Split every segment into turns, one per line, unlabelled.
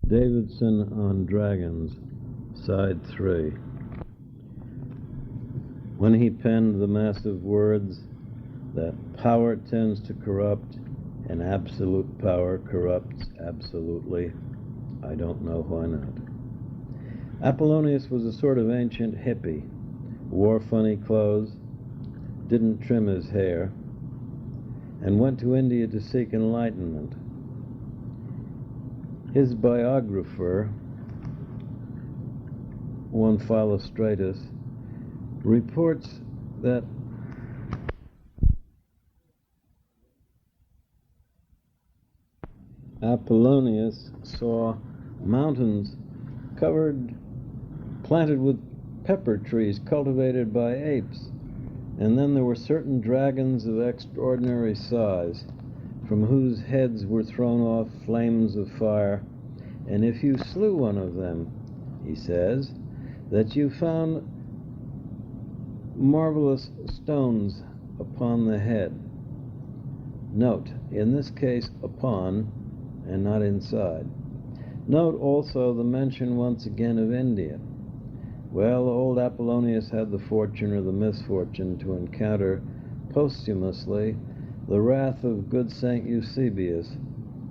Davidson on Dragons, Side 3. When he penned the massive words that power tends to corrupt and absolute power corrupts absolutely, I don't know why not. Apollonius was a sort of ancient hippie, wore funny clothes, didn't trim his hair, and went to India to seek enlightenment. His biographer, one Philostratus, reports that Apollonius saw mountains planted with pepper trees cultivated by apes, and then there were certain dragons of extraordinary size, from whose heads were thrown off flames of fire, and if you slew one of them, he says, that you found marvelous stones upon the head. Note, in this case, upon, and not inside. Note also the mention once again of India. Well, old Apollonius had the fortune or the misfortune to encounter posthumously the wrath of good Saint Eusebius,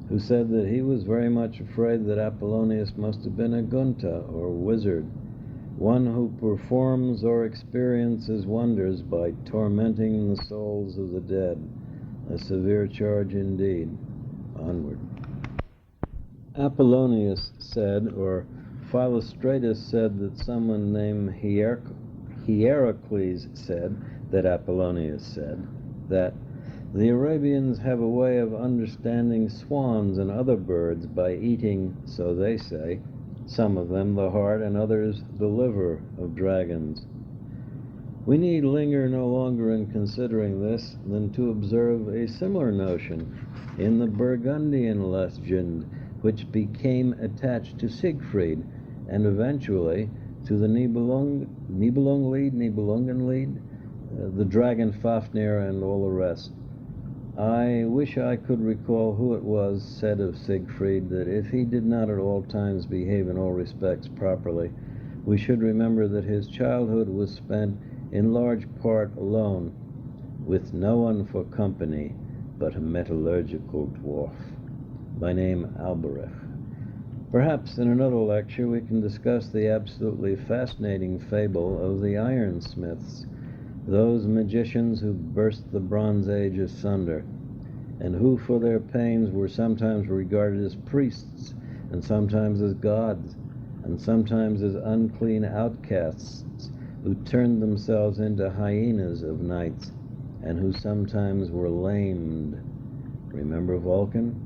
who said that he was very much afraid that Apollonius must have been a gunta, or wizard, one who performs or experiences wonders by tormenting the souls of the dead. A severe charge indeed. Onward. Apollonius said, or Philostratus said, that someone named Hierocles said, that Apollonius said, that the Arabians have a way of understanding swans and other birds by eating, so they say, some of them the heart and others the liver of dragons. We need linger no longer in considering this than to observe a similar notion in the Burgundian legend, which became attached to Siegfried and eventually to the Nibelungenlied, the dragon Fafnir, and all the rest. I wish I could recall who it was said of Siegfried that if he did not at all times behave in all respects properly, we should remember that his childhood was spent in large part alone, with no one for company but a metallurgical dwarf, by name Alberich. Perhaps in another lecture we can discuss the absolutely fascinating fable of the ironsmiths, those magicians who burst the Bronze Age asunder, and who for their pains were sometimes regarded as priests, and sometimes as gods, and sometimes as unclean outcasts who turned themselves into hyenas of nights, and who sometimes were lamed. Remember Vulcan?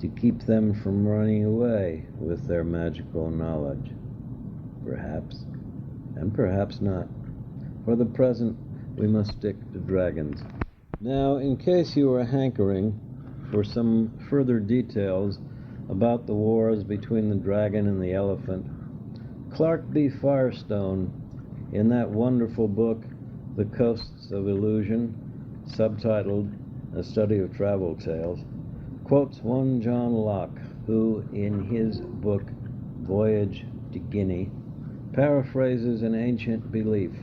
To keep them from running away with their magical knowledge. Perhaps, and perhaps not. For the present, we must stick to dragons. Now, in case you are hankering for some further details about the wars between the dragon and the elephant, Clark B. Firestone, in that wonderful book, The Coasts of Illusion, subtitled A Study of Travel Tales, quotes one John Locke, who, in his book, Voyage to Guinea, paraphrases an ancient belief.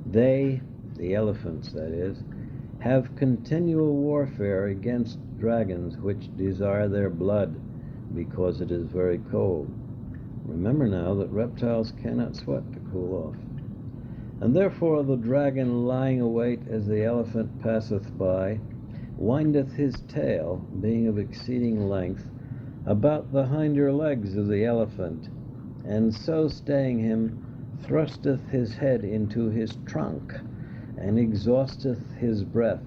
They, the elephants that is, have continual warfare against dragons which desire their blood because it is very cold. Remember now that reptiles cannot sweat to cool off. And therefore the dragon, lying await as the elephant passeth by, windeth his tail, being of exceeding length, about the hinder legs of the elephant, and so staying him, thrusteth his head into his trunk, and exhausteth his breath,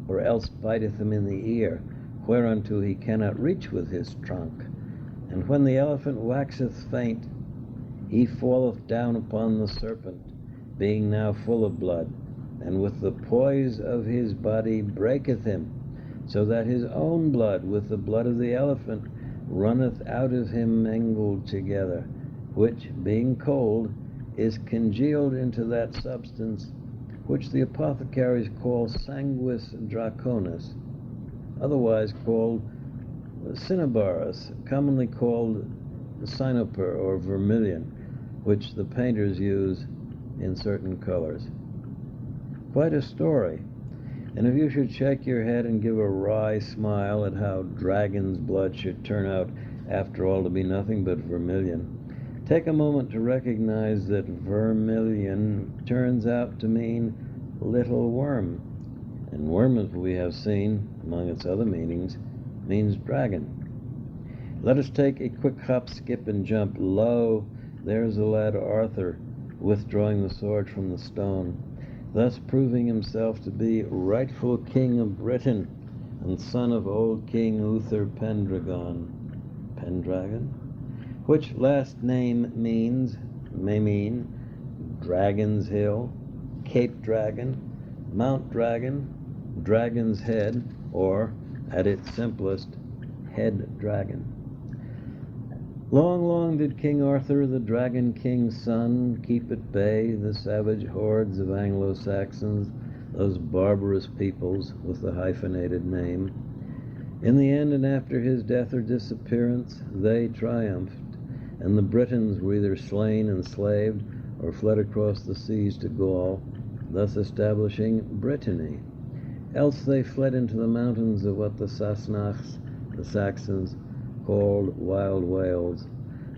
or else biteth him in the ear, whereunto he cannot reach with his trunk. And when the elephant waxeth faint, he falleth down upon the serpent, being now full of blood, and with the poise of his body breaketh him, so that his own blood with the blood of the elephant runneth out of him mingled together, which, being cold, is congealed into that substance which the apothecaries call sanguis draconis, otherwise called cinnabarus, commonly called cyanoper or vermilion, which the painters use in certain colors. Quite a story. And if you should shake your head and give a wry smile at how dragon's blood should turn out after all to be nothing but vermilion, take a moment to recognize that vermilion turns out to mean little worm. And worm, as we have seen, among its other meanings, means dragon. Let us take a quick hop, skip, and jump. Lo, there's the lad Arthur, withdrawing the sword from the stone, thus proving himself to be rightful king of Britain and son of old King Uther Pendragon. Pendragon? Which last name may mean Dragon's Hill, Cape Dragon, Mount Dragon, Dragon's Head, or, at its simplest, Head Dragon. Long, long did King Arthur, the Dragon King's son, keep at bay the savage hordes of Anglo-Saxons, those barbarous peoples with the hyphenated name. In the end, and after his death or disappearance, they triumphed, and the Britons were either slain, enslaved, or fled across the seas to Gaul, thus establishing Brittany. Else they fled into the mountains of what the Sassenachs, the Saxons, called Wild Wales.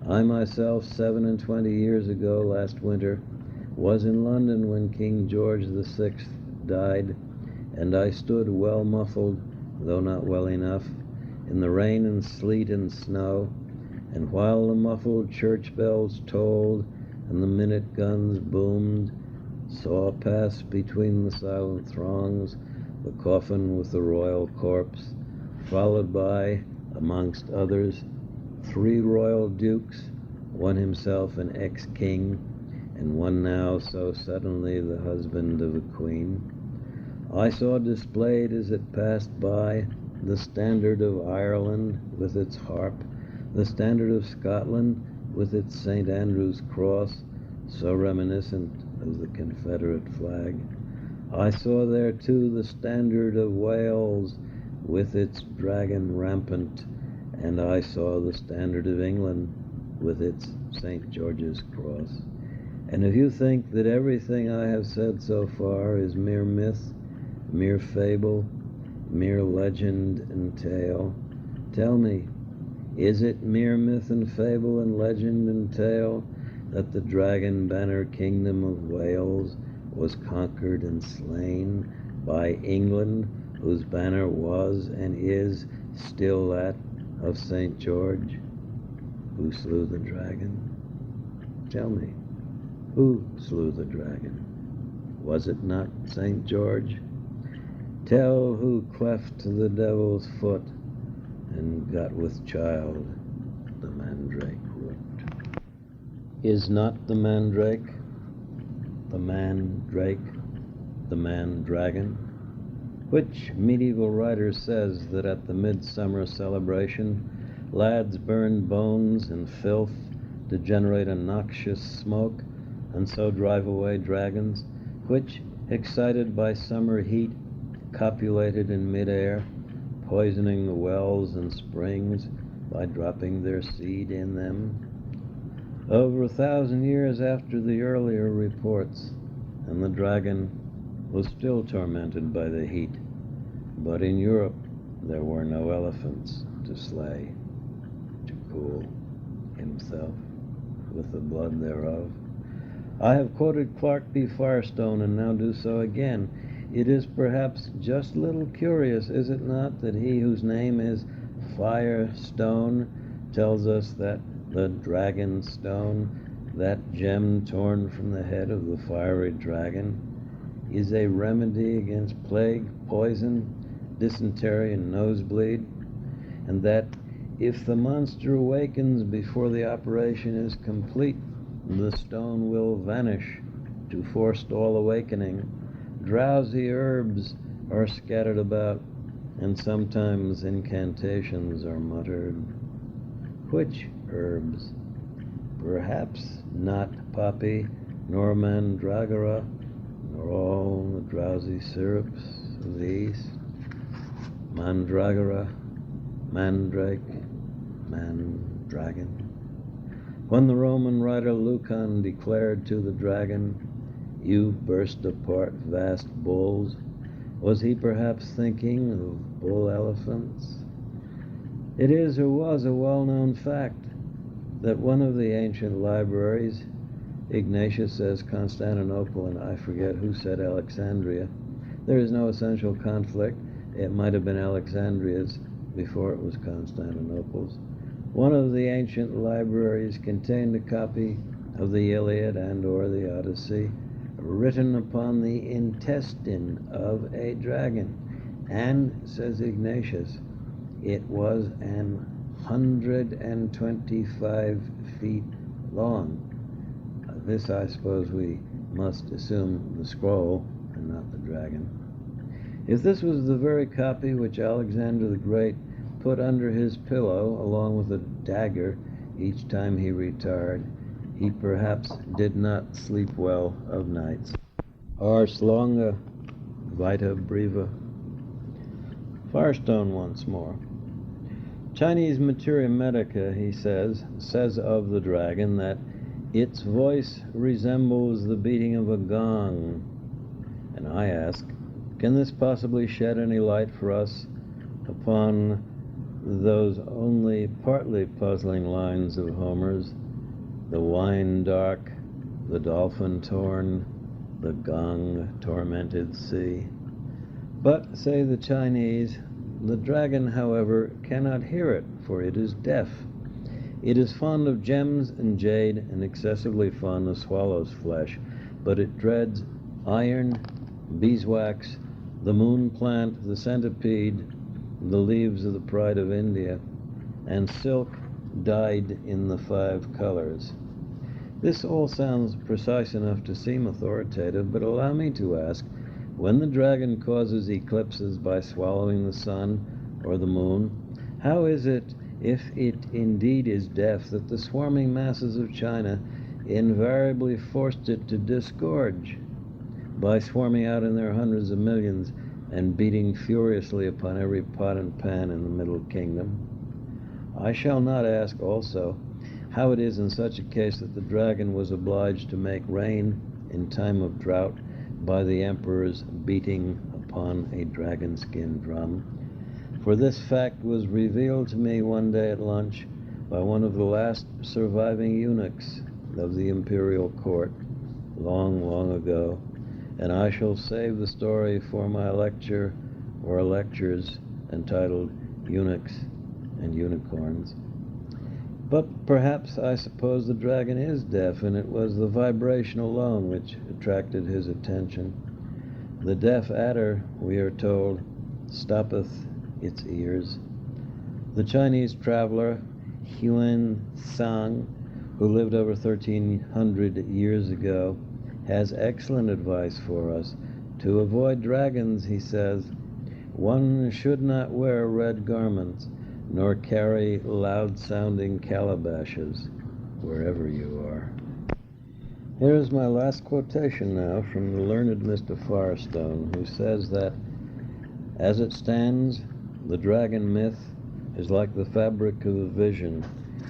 I myself, 27 years ago, last winter, was in London when King George VI died, and I stood well muffled, though not well enough, in the rain and sleet and snow, and while the muffled church bells tolled and the minute guns boomed, saw pass between the silent throngs the coffin with the royal corpse, followed by, amongst others, 3 royal dukes, one himself an ex-king, and one now so suddenly the husband of a queen. I saw displayed as it passed by the standard of Ireland with its harp, the standard of Scotland with its St. Andrew's cross, so reminiscent of the Confederate flag. I saw there too the standard of Wales with its dragon rampant, and I saw the standard of England with its St. George's cross. And if you think that everything I have said so far is mere myth, mere fable, mere legend and tale, tell me, is it mere myth and fable and legend and tale that the dragon banner kingdom of Wales was conquered and slain by England, whose banner was and is still that of St. George, who slew the dragon? Tell me, who slew the dragon? Was it not St. George? Tell who cleft the devil's foot and got with child the mandrake root. Is not the mandrake, the man-dragon, which medieval writer says that at the midsummer celebration, lads burned bones and filth to generate a noxious smoke, and so drive away dragons, which, excited by summer heat, copulated in midair, poisoning the wells and springs by dropping their seed in them. Over 1,000 years after the earlier reports, and the dragon was still tormented by the heat, but in Europe there were no elephants to slay, to cool himself with the blood thereof. I have quoted Clark B. Firestone, and now do so again. It is perhaps just a little curious, is it not, that he whose name is Firestone tells us that the dragon stone, that gem torn from the head of the fiery dragon, is a remedy against plague, poison, dysentery, and nosebleed, and that if the monster awakens before the operation is complete, the stone will vanish to forestall awakening. Drowsy herbs are scattered about, and sometimes incantations are muttered. Which herbs? Perhaps not poppy, nor mandragora, nor all the drowsy syrups of the East. Mandragora, mandrake, dragon. When the Roman writer Lucan declared to the dragon, "You burst apart vast bulls," was he perhaps thinking of bull elephants? It is or was a well-known fact that one of the ancient libraries, Ignatius says Constantinople, and I forget who said Alexandria. There is no essential conflict. It might have been Alexandria's before it was Constantinople's. One of the ancient libraries contained a copy of the Iliad and or the Odyssey, written upon the intestine of a dragon. And, says Ignatius, it was 125 feet long. This, I suppose, we must assume the scroll and not the dragon. If this was the very copy which Alexander the Great put under his pillow along with a dagger each time he retired, he perhaps did not sleep well of nights. Ars longa, vita breva. Firestone once more. Chinese Materia Medica, he says of the dragon that its voice resembles the beating of a gong. And I ask, can this possibly shed any light for us upon those only partly puzzling lines of Homer's, the wine dark, the dolphin torn, the gong tormented sea? But, say the Chinese, the dragon, however, cannot hear it, for it is deaf. It is fond of gems and jade and excessively fond of swallow's flesh, but it dreads iron, beeswax, the moon plant, the centipede, the leaves of the pride of India, and silk dyed in the 5 colors. This all sounds precise enough to seem authoritative, but allow me to ask, when the dragon causes eclipses by swallowing the sun or the moon, how is it, if it indeed is deaf, that the swarming masses of China invariably forced it to disgorge by swarming out in their hundreds of millions and beating furiously upon every pot and pan in the Middle Kingdom? I shall not ask also how it is in such a case that the dragon was obliged to make rain in time of drought by the emperor's beating upon a dragon-skin drum, for this fact was revealed to me one day at lunch by one of the last surviving eunuchs of the imperial court, long, long ago, and I shall save the story for my lecture or lectures entitled Eunuchs and Unicorns. But perhaps, I suppose, the dragon is deaf, and it was the vibration alone which attracted his attention. The deaf adder, we are told, stoppeth its ears. The Chinese traveler Huan Sang, who lived over 1,300 years ago, has excellent advice for us. To avoid dragons, he says, one should not wear red garments, nor carry loud-sounding calabashes wherever you are. Here is my last quotation now from the learned Mr. Firestone, who says that, as it stands, the dragon myth is like the fabric of a vision,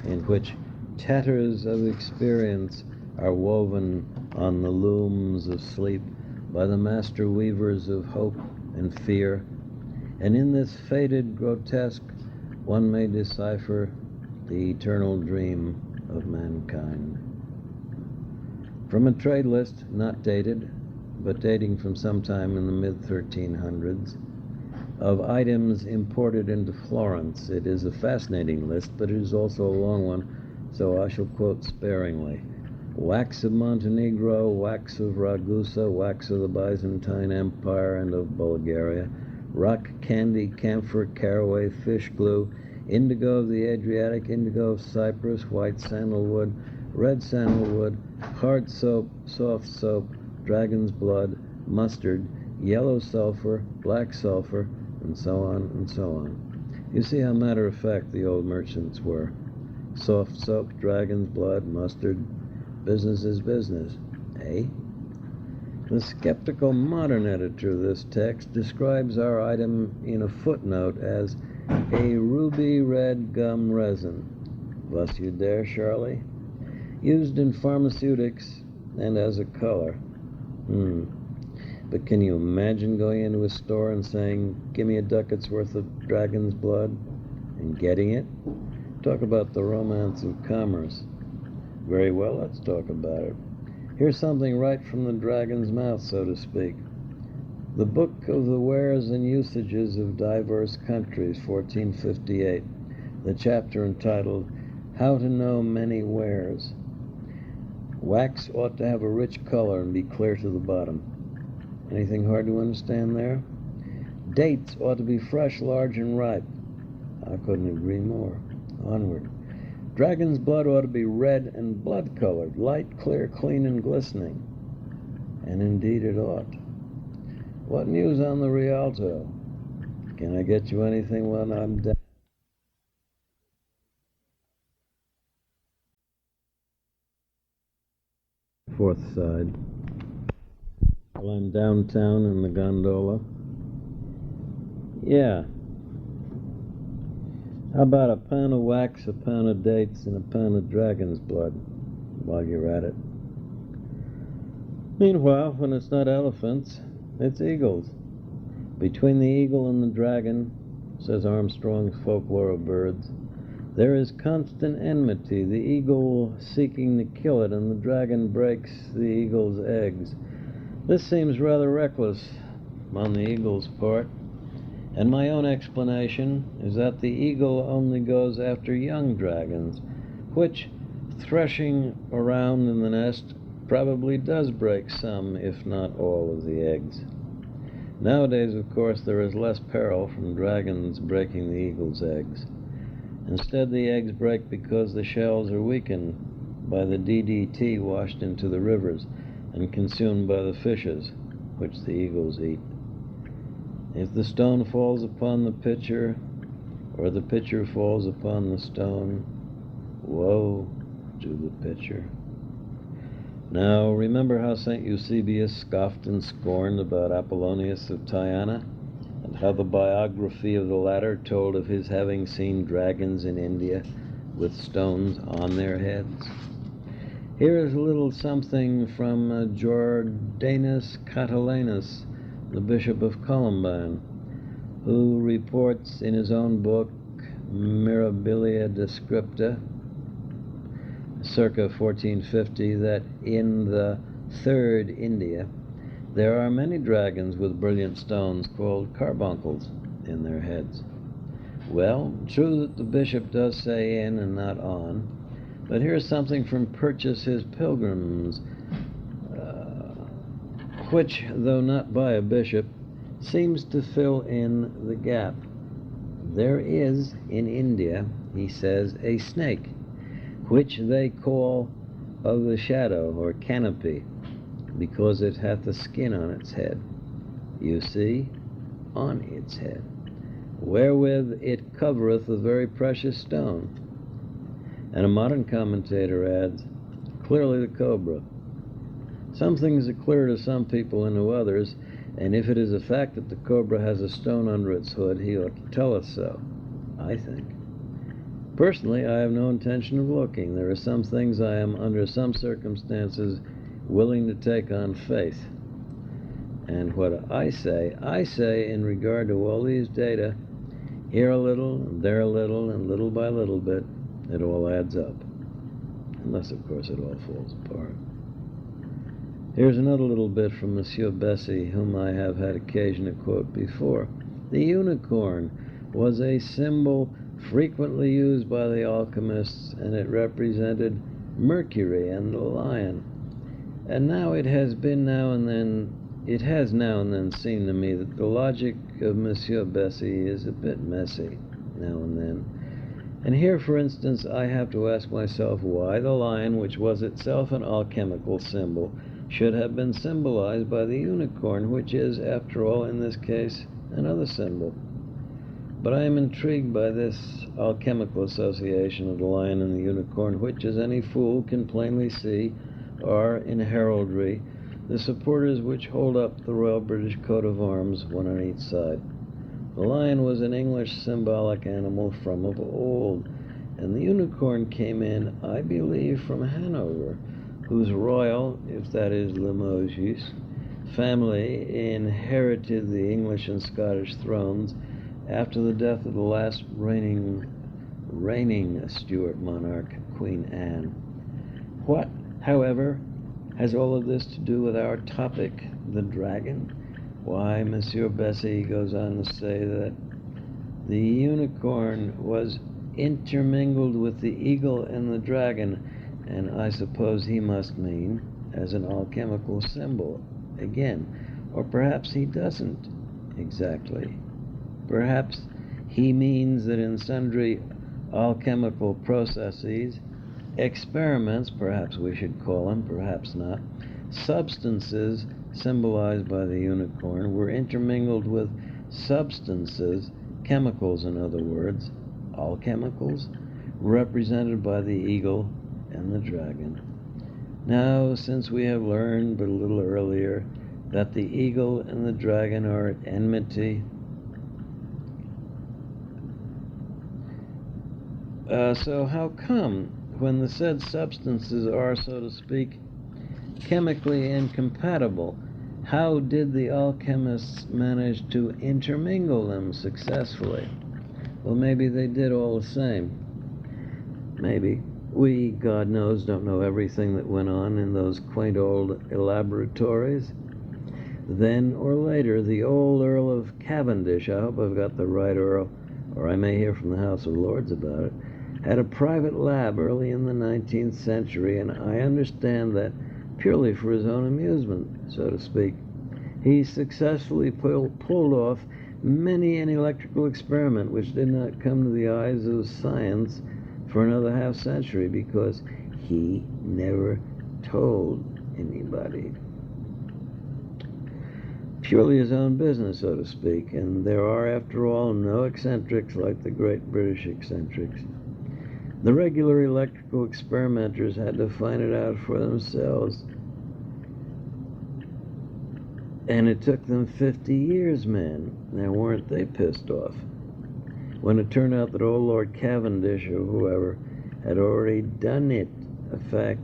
in which tatters of experience are woven on the looms of sleep by the master weavers of hope and fear, and in this faded grotesque one may decipher the eternal dream of mankind. From a trade list, not dated, but dating from sometime in the mid-1300s, of items imported into Florence. It is a fascinating list, but it is also a long one, so I shall quote sparingly. Wax of Montenegro, wax of Ragusa, wax of the Byzantine Empire and of Bulgaria, rock candy, camphor, caraway, fish glue, indigo of the Adriatic, indigo of Cyprus, white sandalwood, red sandalwood, hard soap, soft soap, dragon's blood, mustard, yellow sulfur, black sulfur, and so on and so on. You see how matter-of-fact the old merchants were. Soft soap, dragon's blood, mustard, business is business, eh? The skeptical modern editor of this text describes our item in a footnote as A ruby red gum resin. Bless you there, Charlie. Used in pharmaceutics and as a color. But can you imagine going into a store and saying, "Give me a ducat's worth of dragon's blood," and getting it? Talk about the romance of commerce. Very well, let's talk about it. Here's something right from the dragon's mouth, so to speak. The Book of the Wares and Usages of Diverse Countries, 1458. The chapter entitled, How to Know Many Wares. Wax ought to have a rich color and be clear to the bottom. Anything hard to understand there? Dates ought to be fresh, large, and ripe. I couldn't agree more. Onward. Dragon's blood ought to be red and blood-colored, light, clear, clean, and glistening. And indeed it ought. What news on the Rialto? Can I get you anything when I'm down? Fourth side. While I'm downtown in the gondola. Yeah. How about a pound of wax, a pound of dates, and a pound of dragon's blood while you're at it? Meanwhile, when it's not elephants, it's eagles. Between the eagle and the dragon, says Armstrong's Folklore of Birds, there is constant enmity, the eagle seeking to kill it, and the dragon breaks the eagle's eggs. This seems rather reckless on the eagle's part, and my own explanation is that the eagle only goes after young dragons, which, threshing around in the nest, probably does break some, if not all, of the eggs. Nowadays, of course, there is less peril from dragons breaking the eagle's eggs. Instead, the eggs break because the shells are weakened by the DDT washed into the rivers and consumed by the fishes, which the eagles eat. If the stone falls upon the pitcher, or the pitcher falls upon the stone, woe to the pitcher. Now, remember how St. Eusebius scoffed and scorned about Apollonius of Tyana, and how the biography of the latter told of his having seen dragons in India with stones on their heads? Here is a little something from Jordanus Catilinus, the Bishop of Columbine, who reports in his own book, Mirabilia Descripta, circa 1450, that in the third India, there are many dragons with brilliant stones called carbuncles in their heads. Well, true that the bishop does say in and not on, but here's something from Purchas his Pilgrims, which, though not by a bishop, seems to fill in the gap. There is, in India, he says, a snake, which they call of the shadow, or canopy, because it hath a skin on its head. You see, on its head, wherewith it covereth a very precious stone. And a modern commentator adds, clearly the cobra. Some things are clear to some people and to others, and if it is a fact that the cobra has a stone under its hood, he ought to tell us so, I think. Personally, I have no intention of looking. There are some things I am, under some circumstances, willing to take on faith. And what I say in regard to all these data, here a little, and there a little, and little by little bit, it all adds up. Unless, of course, it all falls apart. Here's another little bit from Monsieur Bessy, whom I have had occasion to quote before. The unicorn was a symbol frequently used by the alchemists, and it represented Mercury and the lion. And now it has now and then seemed to me that the logic of Monsieur Bessy is a bit messy now and then. And here, for instance, I have to ask myself why the lion, which was itself an alchemical symbol, should have been symbolized by the unicorn, which is, after all, in this case, another symbol. But I am intrigued by this alchemical association of the lion and the unicorn, which, as any fool can plainly see, are, in heraldry, the supporters which hold up the Royal British coat of arms, one on each side. The lion was an English symbolic animal from of old, and the unicorn came in, I believe, from Hanover, whose royal, if that is Limoges, family inherited the English and Scottish thrones after the death of the last reigning Stuart monarch, Queen Anne. What, however, has all of this to do with our topic, the dragon? Why, Monsieur Bessy goes on to say that the unicorn was intermingled with the eagle and the dragon, and I suppose he must mean as an alchemical symbol again, or perhaps he doesn't exactly. Perhaps he means that in sundry alchemical processes, experiments, perhaps we should call them, perhaps not, substances symbolized by the unicorn were intermingled with substances, chemicals in other words, alchemicals, represented by the eagle and the dragon. Now, since we have learned but a little earlier that the eagle and the dragon are at enmity, so how come, when the said substances are, so to speak, chemically incompatible, how did the alchemists manage to intermingle them successfully? Well, maybe they did all the same. Maybe. We, God knows, don't know everything that went on in those quaint old laboratories. Then or later, the old Earl of Cavendish, I hope I've got the right Earl, or I may hear from the House of Lords about it, had a private lab early in the 19th century, and I understand that purely for his own amusement, so to speak. He successfully pulled off many an electrical experiment which did not come to the eyes of science for another half century because he never told anybody. Purely his own business, so to speak, and there are, after all, no eccentrics like the great British eccentrics. The regular electrical experimenters had to find it out for themselves, and it took them 50 years, man. Now, weren't they pissed off when it turned out that old Lord Cavendish or whoever had already done it? A fact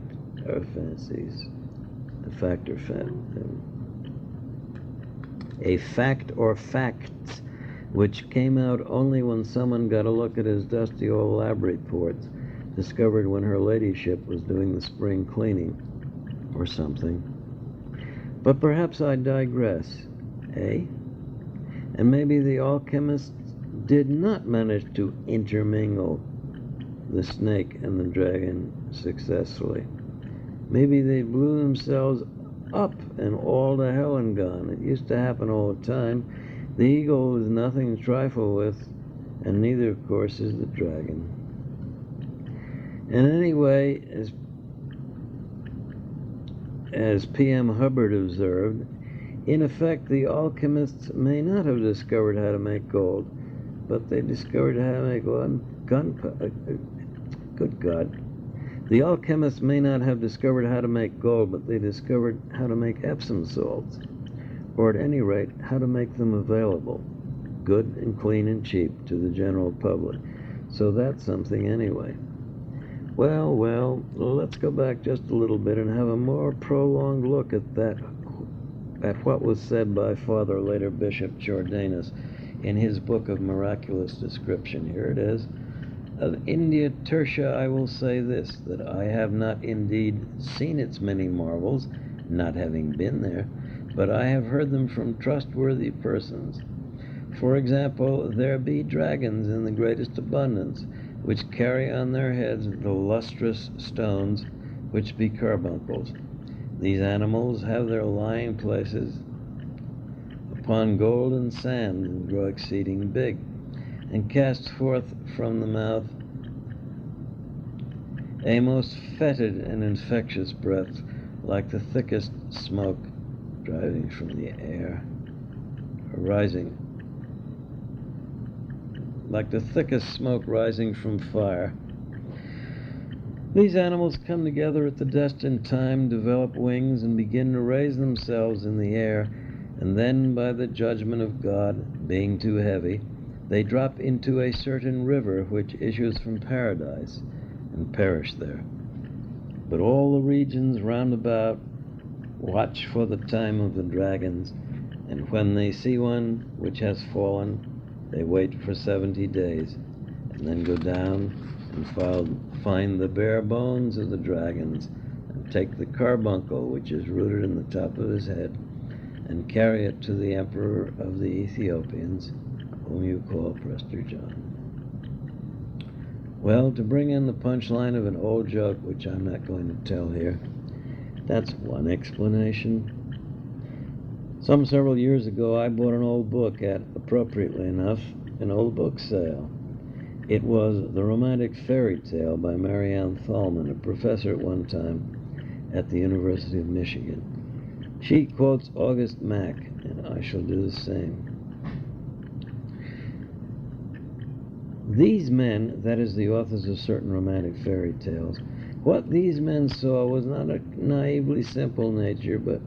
or facts, which came out only when someone got a look at his dusty old lab reports, discovered when her ladyship was doing the spring cleaning, or something. But perhaps I digress, eh? And maybe the alchemists did not manage to intermingle the snake and the dragon successfully. Maybe they blew themselves up and all to hell and gone. It used to happen all the time. The eagle is nothing to trifle with, and neither, of course, is the dragon. And anyway, as P.M. Hubbard observed, in effect, the alchemists may not have discovered how to make gold, but they discovered how to make gunpowder. Good God. The alchemists may not have discovered how to make gold, but they discovered how to make Epsom salts, or at any rate, how to make them available, good and clean and cheap to the general public. So that's something anyway. Well, let's go back just a little bit and have a more prolonged look at what was said by Father, later Bishop Jordanus, in his book of miraculous description. Here it is. Of India Tertia I will say this, that I have not indeed seen its many marvels, not having been there, but I have heard them from trustworthy persons. For example, there be dragons in the greatest abundance, which carry on their heads the lustrous stones, which be carbuncles. These animals have their lying places upon golden sand, and grow exceeding big, and cast forth from the mouth a most fetid and infectious breath, like the thickest smoke rising from fire. These animals come together at the destined time, develop wings, and begin to raise themselves in the air, and then by the judgment of God, being too heavy, they drop into a certain river which issues from paradise, and perish there. But all the regions round about watch for the time of the dragons, and when they see one which has fallen, they wait for 70 days, and then go down and find the bare bones of the dragons, and take the carbuncle which is rooted in the top of his head, and carry it to the emperor of the Ethiopians, whom you call Prester John. Well, to bring in the punchline of an old joke, which I'm not going to tell here, that's one explanation. Some several years ago, I bought an old book at, appropriately enough, an old book sale. It was The Romantic Fairy Tale by Marianne Thalman, a professor at one time at the University of Michigan. She quotes August Mack, and I shall do the same. These men, that is, the authors of certain romantic fairy tales, what these men saw was not a naively simple nature, but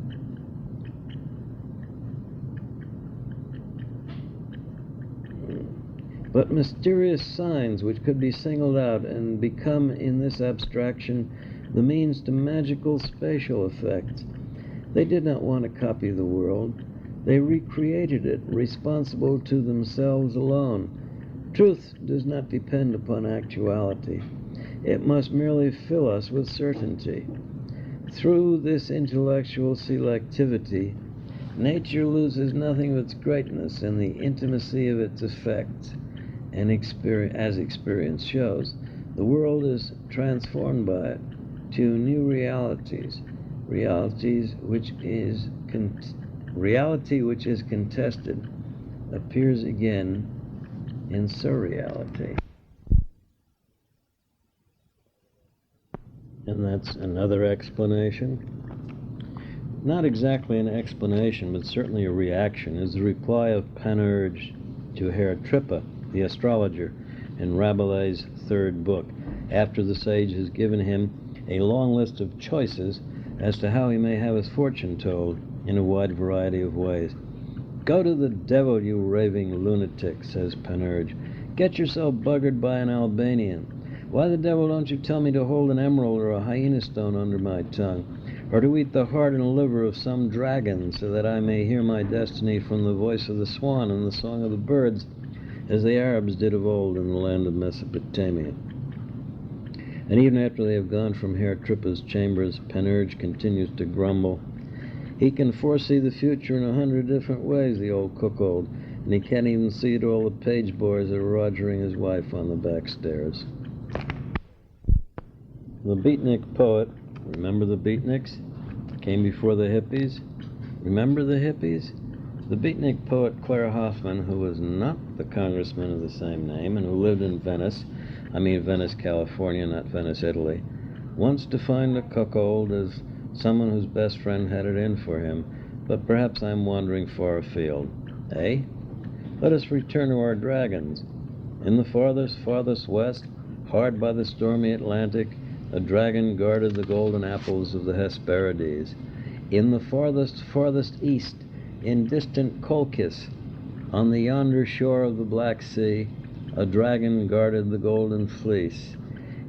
mysterious signs which could be singled out and become, in this abstraction, the means to magical spatial effects. They did not want to copy the world. They recreated it, responsible to themselves alone. Truth does not depend upon actuality. It must merely fill us with certainty. Through this intellectual selectivity, nature loses nothing of its greatness and the intimacy of its effects. And as experience shows, the world is transformed by it to new realities. Reality which is contested appears again in surreality. And that's another explanation. Not exactly an explanation, but certainly a reaction, is the reply of Panurge to Herr Trippa, the astrologer, in Rabelais' third book, after the sage has given him a long list of choices as to how he may have his fortune told in a wide variety of ways. "Go to the devil, you raving lunatic," says Panurge. "Get yourself buggered by an Albanian. Why the devil don't you tell me to hold an emerald or a hyena stone under my tongue, or to eat the heart and liver of some dragon, so that I may hear my destiny from the voice of the swan and the song of the birds, as the Arabs did of old in the land of Mesopotamia?" And even after they have gone from Herr Trippa's chambers, Panurge continues to grumble. He can foresee the future in 100 different ways, the old cuckold, and he can't even see it all the page boys are rogering his wife on the back stairs. The beatnik poet, remember the beatniks? Came before the hippies. Remember the hippies? The beatnik poet Claire Hoffman, who was not the congressman of the same name and who lived in Venice, Venice, California, not Venice, Italy, once defined a cuckold as someone whose best friend had it in for him, but perhaps I'm wandering far afield. Eh? Let us return to our dragons. In the farthest west, hard by the stormy Atlantic, a dragon guarded the golden apples of the Hesperides. In the farthest east, in distant Colchis, on the yonder shore of the Black Sea, a dragon guarded the golden fleece.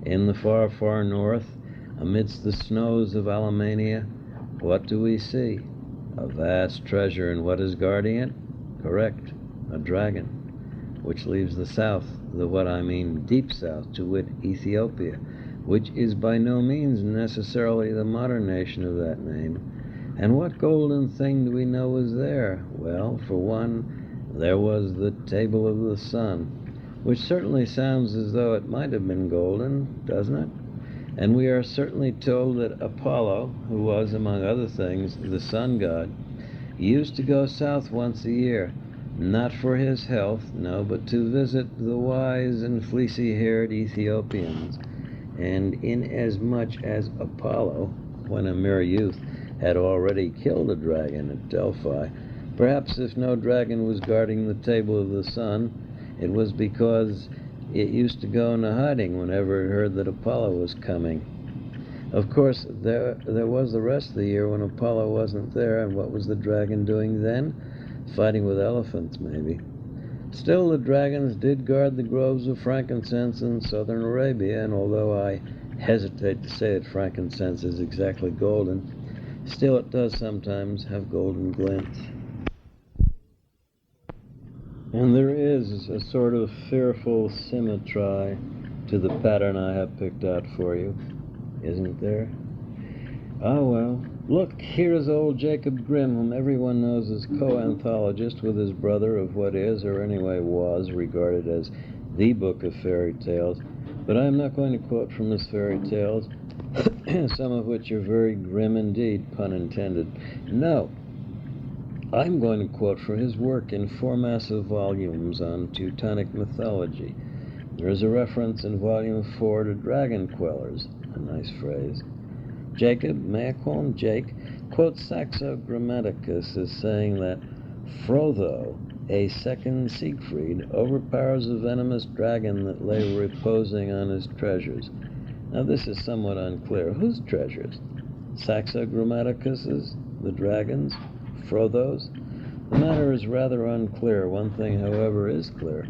In the far north, amidst the snows of Alamania, what do we see? A vast treasure, and what is guarding it? Correct, a dragon, which leaves the south, deep south, to wit, Ethiopia, which is by no means necessarily the modern nation of that name. And what golden thing do we know was there? Well, for one, there was the Table of the Sun, which certainly sounds as though it might have been golden, doesn't it? And we are certainly told that Apollo, who was, among other things, the sun god, used to go south once a year, not for his health, no, but to visit the wise and fleecy-haired Ethiopians. And inasmuch as Apollo, when a mere youth, had already killed a dragon at Delphi, perhaps if no dragon was guarding the Table of the Sun, it was because it used to go into hiding whenever it heard that Apollo was coming. Of course, there was the rest of the year when Apollo wasn't there, and what was the dragon doing then? Fighting with elephants, maybe. Still, the dragons did guard the groves of frankincense in southern Arabia, and although I hesitate to say that frankincense is exactly golden, still it does sometimes have golden glints. And there is a sort of fearful symmetry to the pattern I have picked out for you, isn't there? Ah, well, look, here is old Jacob Grimm, whom everyone knows as co-anthologist with his brother of what is, or anyway was, regarded as the book of fairy tales. But I am not going to quote from his fairy tales, some of which are very grim indeed, pun intended. No, I'm going to quote from his work in 4 massive volumes on Teutonic mythology. There is a reference in volume 4 to dragon quellers, a nice phrase. Jacob, may I call him Jake, quotes Saxo Grammaticus as saying that Frotho, a second Siegfried, overpowers a venomous dragon that lay reposing on his treasures. Now this is somewhat unclear. Whose treasures? Saxo Grammaticus's? The dragon's? Frotho's? The matter is rather unclear. One thing, however, is clear.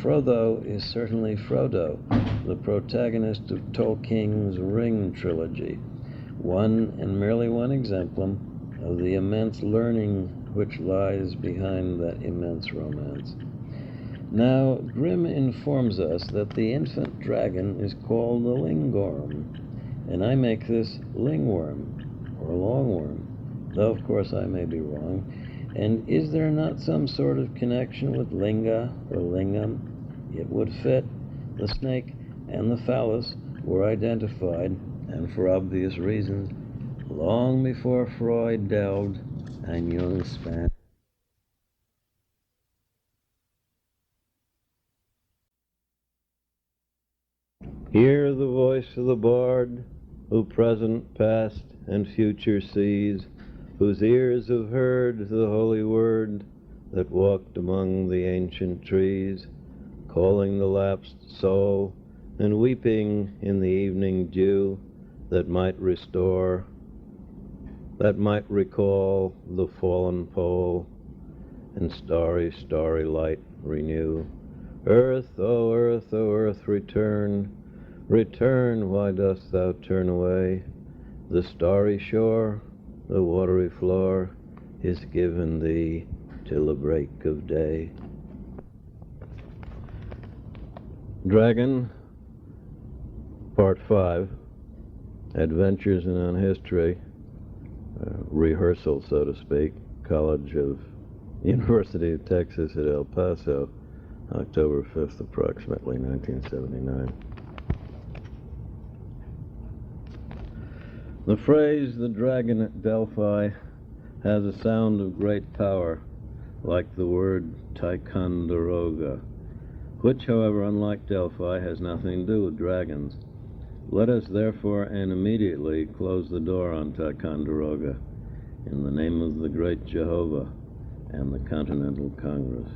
Frotho is certainly Frodo, the protagonist of Tolkien's Ring trilogy. One, and merely one exemplum, of the immense learning which lies behind that immense romance. Now, Grimm informs us that the infant dragon is called the lingorm, and I make this lingworm, or longworm, though of course I may be wrong. And is there not some sort of connection with linga, or lingam? It would fit. The snake and the phallus were identified, and for obvious reasons, long before Freud delved and Jung span. Hear the voice of the bard, who present, past, and future sees, whose ears have heard the holy word that walked among the ancient trees, calling the lapsed soul, and weeping in the evening dew, that might restore, that might recall the fallen pole, and starry, starry light renew. Earth, O earth, O earth, return, return, why dost thou turn away? The starry shore, the watery floor, is given thee till the break of day. Dragon, Part 5, Adventures in Unhistory, rehearsal, so to speak, University of Texas at El Paso, October 5th, approximately 1979. The phrase, the dragon at Delphi, has a sound of great power, like the word Ticonderoga, which, however, unlike Delphi, has nothing to do with dragons. Let us therefore and immediately close the door on Ticonderoga in the name of the great Jehovah and the Continental Congress.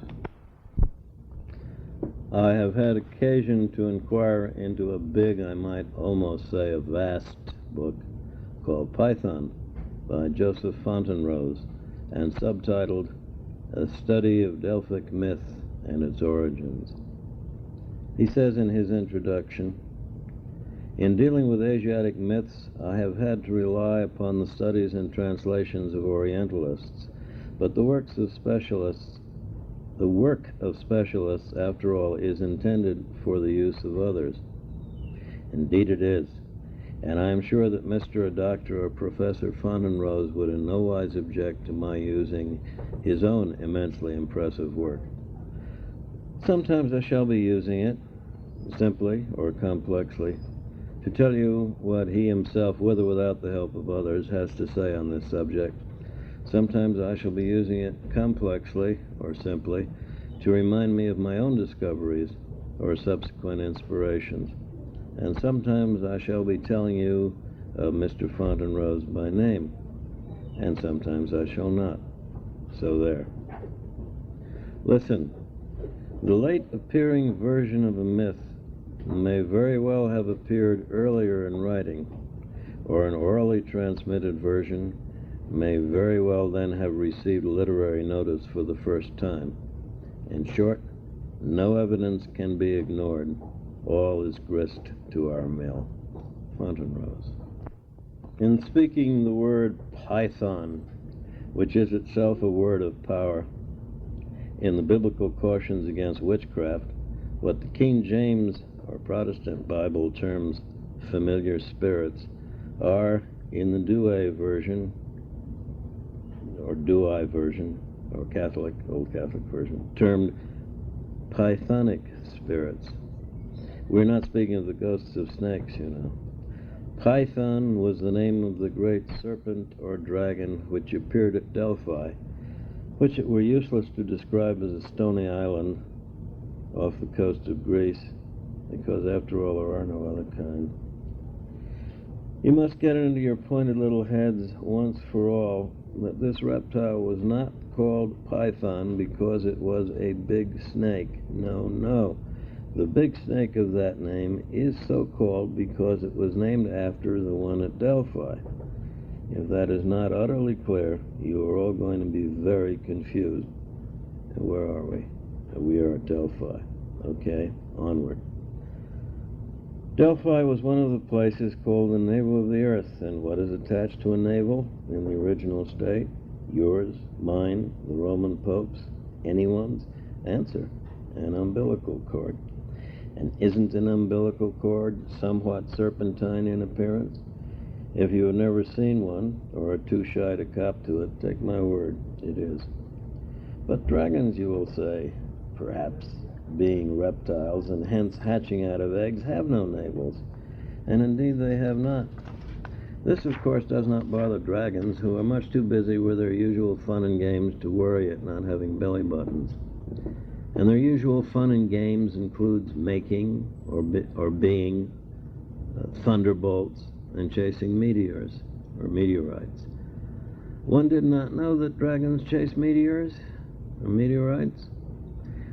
I have had occasion to inquire into a big, I might almost say a vast book called Python by Joseph Fontenrose and subtitled A Study of Delphic Myth and Its Origins. He says in his introduction, in dealing with Asiatic myths, I have had to rely upon the studies and translations of Orientalists, but the work of specialists, after all, is intended for the use of others. Indeed it is, and I am sure that Mr. Dr. or Professor Fontenrose would in no wise object to my using his own immensely impressive work. Sometimes I shall be using it, simply or complexly, to tell you what he himself, with or without the help of others, has to say on this subject. Sometimes I shall be using it complexly, or simply, to remind me of my own discoveries or subsequent inspirations. And sometimes I shall be telling you of Mr. Fontenrose by name, and sometimes I shall not. So there. Listen, the late appearing version of a myth may very well have appeared earlier in writing, or an orally transmitted version may very well then have received literary notice for the first time. In short, no evidence can be ignored. All is grist to our mill. Fontenrose. In speaking the word python, which is itself a word of power, in the biblical cautions against witchcraft, what the King James or Protestant Bible terms familiar spirits are, in the Douay version, or Douay version, or Catholic, Old Catholic version, termed pythonic spirits. We're not speaking of the ghosts of snakes, you know. Python was the name of the great serpent or dragon which appeared at Delphi, which it were useless to describe as a stony island off the coast of Greece, because after all there are no other kind. You must get into your pointed little heads once for all that this reptile was not called Python because it was a big snake. No, no. The big snake of that name is so called because it was named after the one at Delphi. If that is not utterly clear, you are all going to be very confused. And where are we? We are at Delphi. Okay, onward. Delphi was one of the places called the navel of the earth, and what is attached to a navel in the original state? Yours, mine, the Roman Pope's, anyone's? Answer, an umbilical cord. And isn't an umbilical cord somewhat serpentine in appearance? If you have never seen one, or are too shy to cop to it, take my word, it is. But dragons, you will say, perhaps, being reptiles and hence hatching out of eggs, have no navels. And indeed they have not. This, of course, does not bother dragons, who are much too busy with their usual fun and games to worry at not having belly buttons. And their usual fun and games includes making or being thunderbolts and chasing meteors or meteorites. One did not know that dragons chase meteors or meteorites.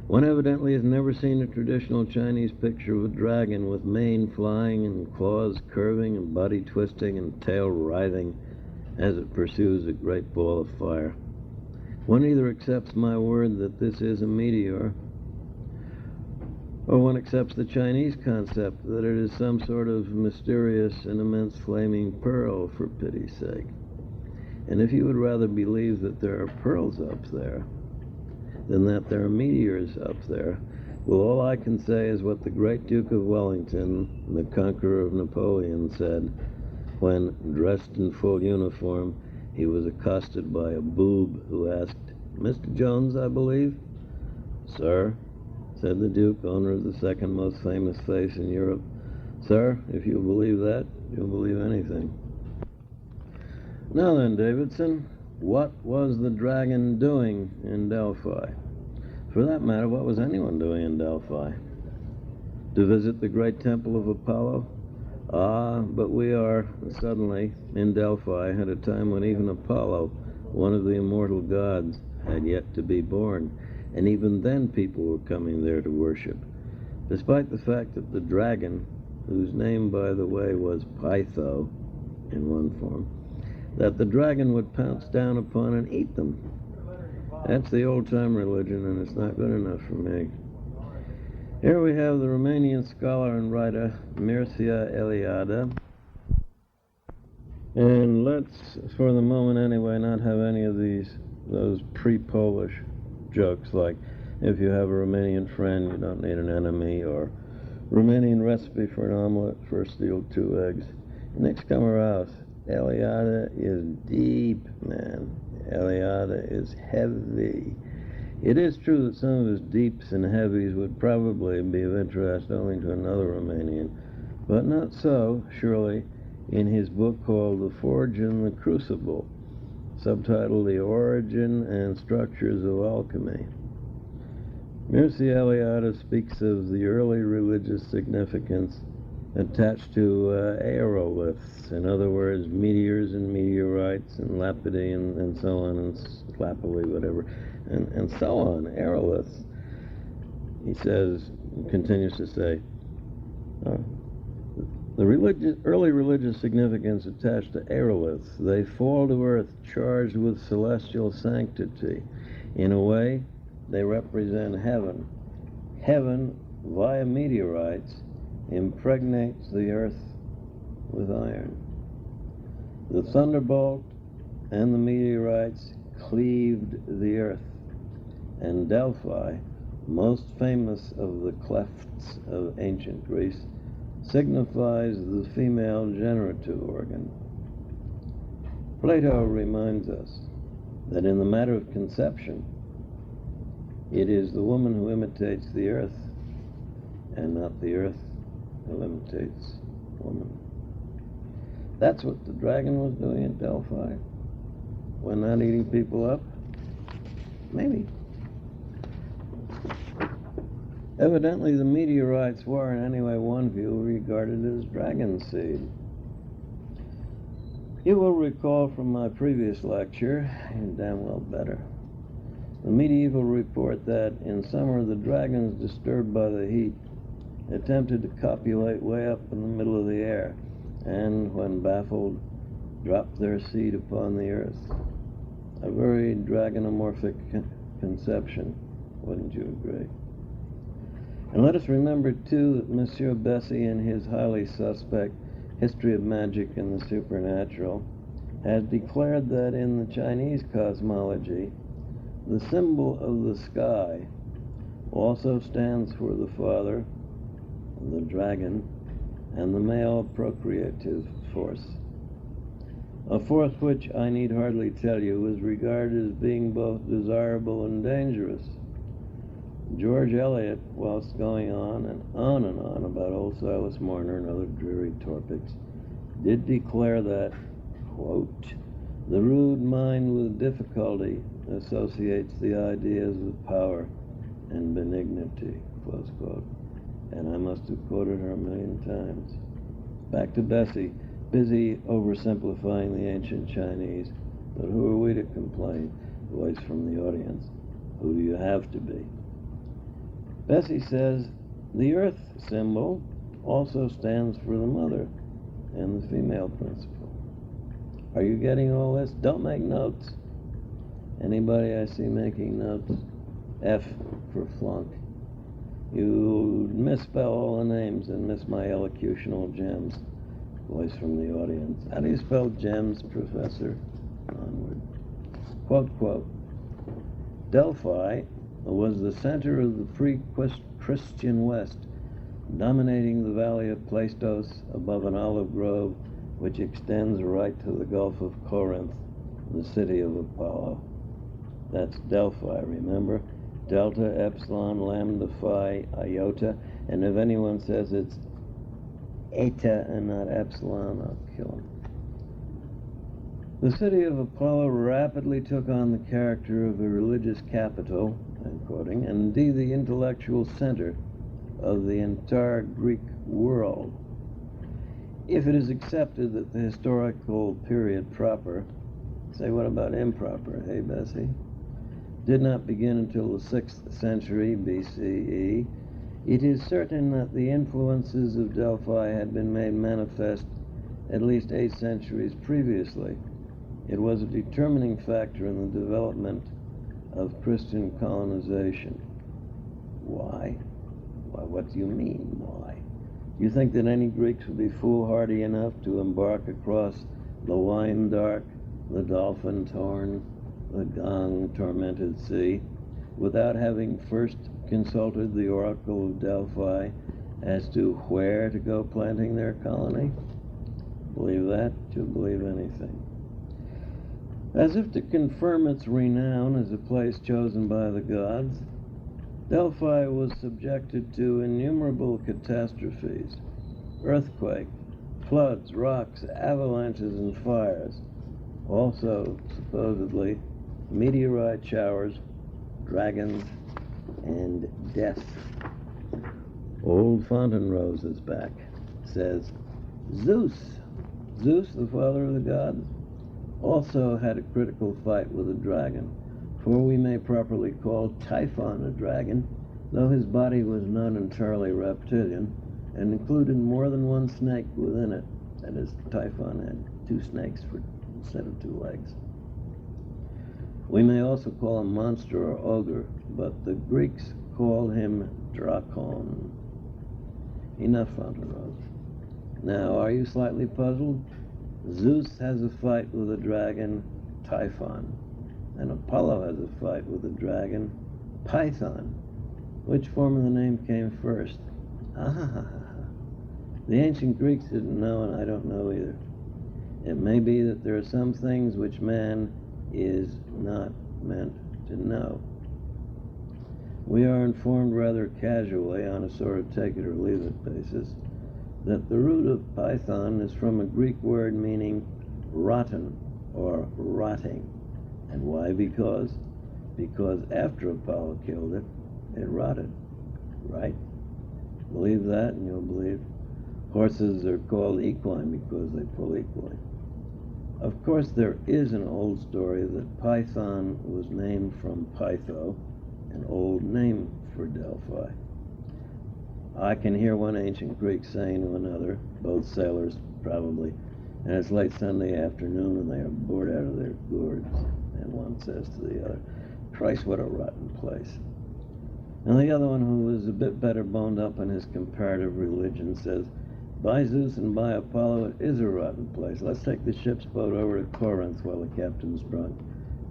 One evidently has never seen a traditional Chinese picture of a dragon with mane flying and claws curving and body twisting and tail writhing as it pursues a great ball of fire. One either accepts my word that this is a meteor, or one accepts the Chinese concept that it is some sort of mysterious and immense flaming pearl, for pity's sake. And if you would rather believe that there are pearls up there than that there are meteors up there, well, all I can say is what the great Duke of Wellington, the conqueror of Napoleon, said when, dressed in full uniform, he was accosted by a boob who asked, "Mr. Jones, I believe?" "Sir," said the Duke, owner of the second most famous face in Europe. "Sir, if you believe that, you'll believe anything." Now then, Davidson, what was the dragon doing in Delphi? For that matter, what was anyone doing in Delphi? To visit the great temple of Apollo? Ah, but we are, suddenly, in Delphi at a time when even Apollo, one of the immortal gods, had yet to be born, and even then people were coming there to worship, despite the fact that the dragon, whose name, by the way, was Pytho, in one form, that the dragon would pounce down upon and eat them. That's the old-time religion, and it's not good enough for me. Here we have the Romanian scholar and writer Mircea Eliade. And let's, for the moment anyway, not have any of those pre-Polish jokes like, if you have a Romanian friend, you don't need an enemy, or Romanian recipe for an omelet, first steal 2 eggs. Next comer out, Eliade is deep, man. Eliade is heavy. It is true that some of his deeps and heavies would probably be of interest only to another Romanian, but not so, surely, in his book called The Forge and the Crucible, subtitled The Origin and Structures of Alchemy. Mircea Eliade speaks of the early religious significance attached to aeroliths, in other words, meteors and meteorites and lapidary and so on, and lapidary, whatever, and so on, aeroliths. He says, continues to say, The early religious significance attached to aeroliths. They fall to earth charged with celestial sanctity. In a way, they represent heaven. Heaven, via meteorites, impregnates the earth with iron. The thunderbolt and the meteorites cleaved the earth, and Delphi, most famous of the clefts of ancient Greece, signifies the female generative organ. Plato reminds us that in the matter of conception, it is the woman who imitates the earth, and not the earth who imitates woman. That's what the dragon was doing at Delphi. When not eating people up? Maybe. Evidently, the meteorites were, in any way one view, regarded as dragon seed. You will recall from my previous lecture, and damn well better, the medieval report that in summer the dragons, disturbed by the heat, attempted to copulate way up in the middle of the air, and when baffled, dropped their seed upon the earth. A very dragonomorphic conception, wouldn't you agree? And let us remember, too, that Monsieur Bessy, in his highly suspect History of Magic and the Supernatural, has declared that in the Chinese cosmology, the symbol of the sky also stands for the father, the dragon, and the male procreative force. A force which, I need hardly tell you, is regarded as being both desirable and dangerous. George Eliot, whilst going on and on about old Silas Marner and other dreary topics, did declare that, quote, the rude mind with difficulty associates the ideas of power and benignity, close quote. And I must have quoted her a million times. Back to Bessie, busy oversimplifying the ancient Chinese. But who are we to complain? Voice from the audience. Who do you have to be? Bessie says, the earth symbol also stands for the mother and the female principle. Are you getting all this? Don't make notes. Anybody I see making notes? F for flunk. You misspell all the names and miss my elocutional gems. Voice from the audience. How do you spell gems, Professor? Onward. Quote, quote. Delphi was the center of the pre-Christian West, dominating the valley of Plaistos above an olive grove which extends right to the Gulf of Corinth, the city of Apollo. That's Delphi, remember? Delta, Epsilon, Lambda, Phi, Iota, and if anyone says it's Eta and not Epsilon, I'll kill him. The city of Apollo rapidly took on the character of a religious capital, I'm quoting, and indeed the intellectual center of the entire Greek world. If it is accepted that the historical period proper, say what about improper, hey Bessie, did not begin until the 6th century BCE, it is certain that the influences of Delphi had been made manifest at least 8 centuries previously. It was a determining factor in the development of Christian colonization. Why? Why, what do you mean, why? Do you think that any Greeks would be foolhardy enough to embark across the wine-dark, the dolphin-torn, the gong-tormented sea without having first consulted the oracle of Delphi as to where to go planting their colony? Believe that, you'll believe anything. As if to confirm its renown as a place chosen by the gods, Delphi was subjected to innumerable catastrophes, earthquake, floods, rocks, avalanches, and fires. Also, supposedly, meteorite showers, dragons, and death. Old Fontainrose is back. Says, Zeus, the father of the gods, also had a critical fight with a dragon, for we may properly call Typhon a dragon, though his body was not entirely reptilian, and included more than one snake within it. That is, Typhon had two snakes instead of two legs. We may also call him monster or ogre, but the Greeks called him Drakon. Enough on the road. Now, are you slightly puzzled? Zeus has a fight with a dragon, Typhon, and Apollo has a fight with a dragon, Python. Which form of the name came first? Ah, the ancient Greeks didn't know, and I don't know either. It may be that there are some things which man is not meant to know. We are informed rather casually, on a sort of take it or leave it basis, that the root of Python is from a Greek word meaning rotten or rotting. And why? Because after Apollo killed it, it rotted, right? Believe that and you'll believe horses are called equine because they pull equine. Of course, there is an old story that Python was named from Pytho, an old name for Delphi. I can hear one ancient Greek saying to another, both sailors probably, and it's late Sunday afternoon and they are bored out of their gourds, and one says to the other, "Christ, what a rotten place." And the other one, who is a bit better boned up in his comparative religion, says, "By Zeus and by Apollo, it is a rotten place. Let's take the ship's boat over to Corinth while the captain's drunk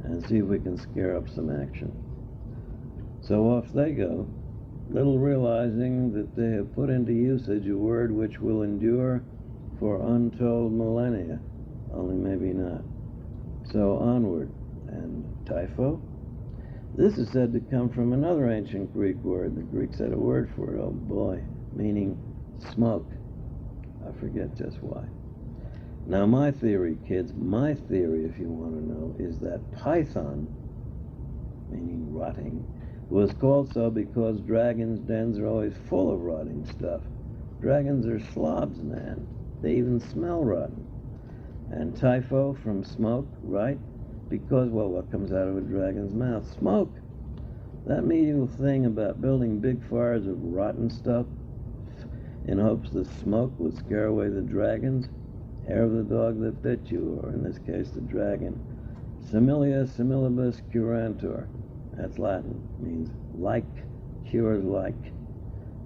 and see if we can scare up some action." So off they go, little realizing that they have put into usage a word which will endure for untold millennia, only maybe not. So onward. And Typho? This is said to come from another ancient Greek word. The Greeks had a word for it, oh boy, meaning smoke. I forget just why. Now my theory, kids, my theory, if you want to know, is that Python, meaning rotting, was called so because dragons' dens are always full of rotting stuff. Dragons are slobs, man. They even smell rotten. And Typho from smoke, right? Because, well, what comes out of a dragon's mouth? Smoke. That medieval thing about building big fires of rotten stuff in hopes the smoke would scare away the dragons, hair of the dog that bit you, or in this case the dragon. Similia similibus curantur. That's Latin, means like cures like.